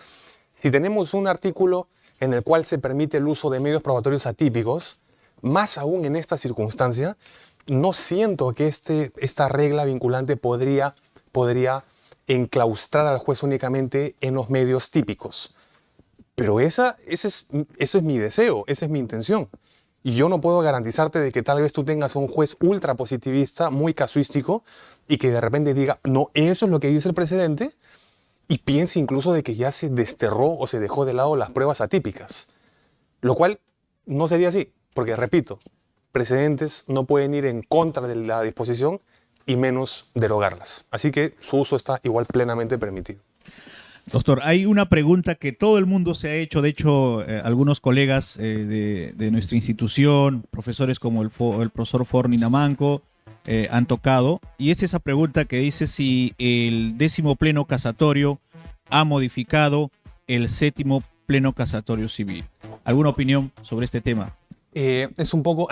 Si tenemos un artículo en el cual se permite el uso de medios probatorios atípicos, más aún en esta circunstancia, no siento que esta regla vinculante podría enclaustrar al juez únicamente en los medios típicos. Pero eso es mi deseo, esa es mi intención. Y yo no puedo garantizarte de que tal vez tú tengas un juez ultra positivista, muy casuístico, y que de repente diga, no, eso es lo que dice el precedente, y piense incluso de que ya se desterró o se dejó de lado las pruebas atípicas. Lo cual no sería así, porque repito, precedentes no pueden ir en contra de la disposición y menos derogarlas. Así que su uso está igual plenamente permitido. Doctor, hay una pregunta que todo el mundo se ha hecho, de hecho, algunos colegas de nuestra institución, profesores como el profesor Forni Namanco, han tocado, y es esa pregunta que dice si el 10º pleno casatorio ha modificado el 7º pleno casatorio civil. ¿Alguna opinión sobre este tema? Es un poco...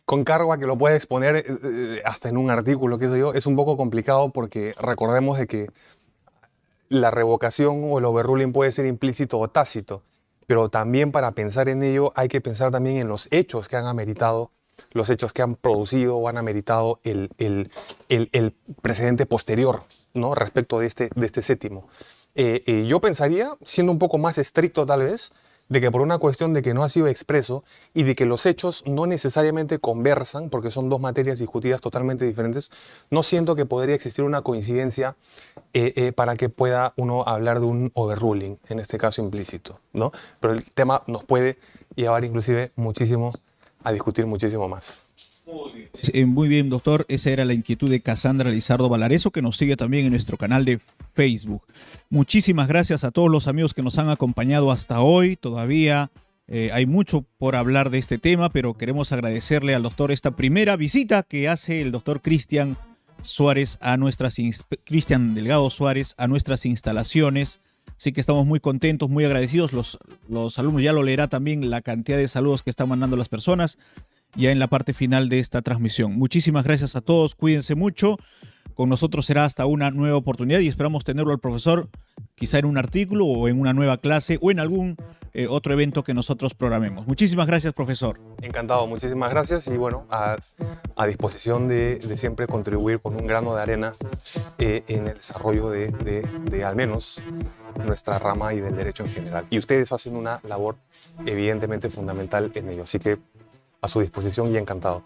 con cargo a que lo pueda exponer hasta en un artículo, qué sé yo, es un poco complicado porque recordemos de que la revocación o el overruling puede ser implícito o tácito, pero también para pensar en ello hay que pensar también en los hechos que han ameritado, los hechos que han producido o han ameritado el precedente posterior, ¿no? Respecto de este 7º. Yo pensaría, siendo un poco más estricto tal vez, de que por una cuestión de que no ha sido expreso y de que los hechos no necesariamente conversan, porque son dos materias discutidas totalmente diferentes, no siento que podría existir una coincidencia para que pueda uno hablar de un overruling, en este caso implícito, ¿no? Pero el tema nos puede llevar inclusive muchísimo a discutir muchísimo más. Muy bien, doctor. Esa era la inquietud de Cassandra Lizardo Valareso, que nos sigue también en nuestro canal de Facebook. Muchísimas gracias a todos los amigos que nos han acompañado hasta hoy. Todavía hay mucho por hablar de este tema, pero queremos agradecerle al doctor esta primera visita que hace el doctor Cristian Delgado Suárez a nuestras instalaciones. Así que estamos muy contentos, muy agradecidos. Los alumnos, ya lo leerá también la cantidad de saludos que están mandando las personas ya en la parte final de esta transmisión. Muchísimas gracias a todos, cuídense mucho. Con nosotros será hasta una nueva oportunidad y esperamos tenerlo al profesor quizá en un artículo o en una nueva clase o en algún otro evento que nosotros programemos. Muchísimas gracias, profesor. Encantado, muchísimas gracias y bueno, a disposición de siempre contribuir con un grano de arena en el desarrollo de al menos nuestra rama y del derecho en general. Y ustedes hacen una labor evidentemente fundamental en ello, así que a su disposición y encantado.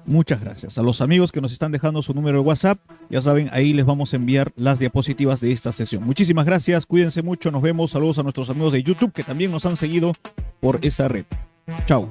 Muchas gracias. A los amigos que nos están dejando su número de WhatsApp, ya saben, ahí les vamos a enviar las diapositivas de esta sesión. Muchísimas gracias, cuídense mucho, nos vemos. Saludos a nuestros amigos de YouTube que también nos han seguido por esa red. Chao.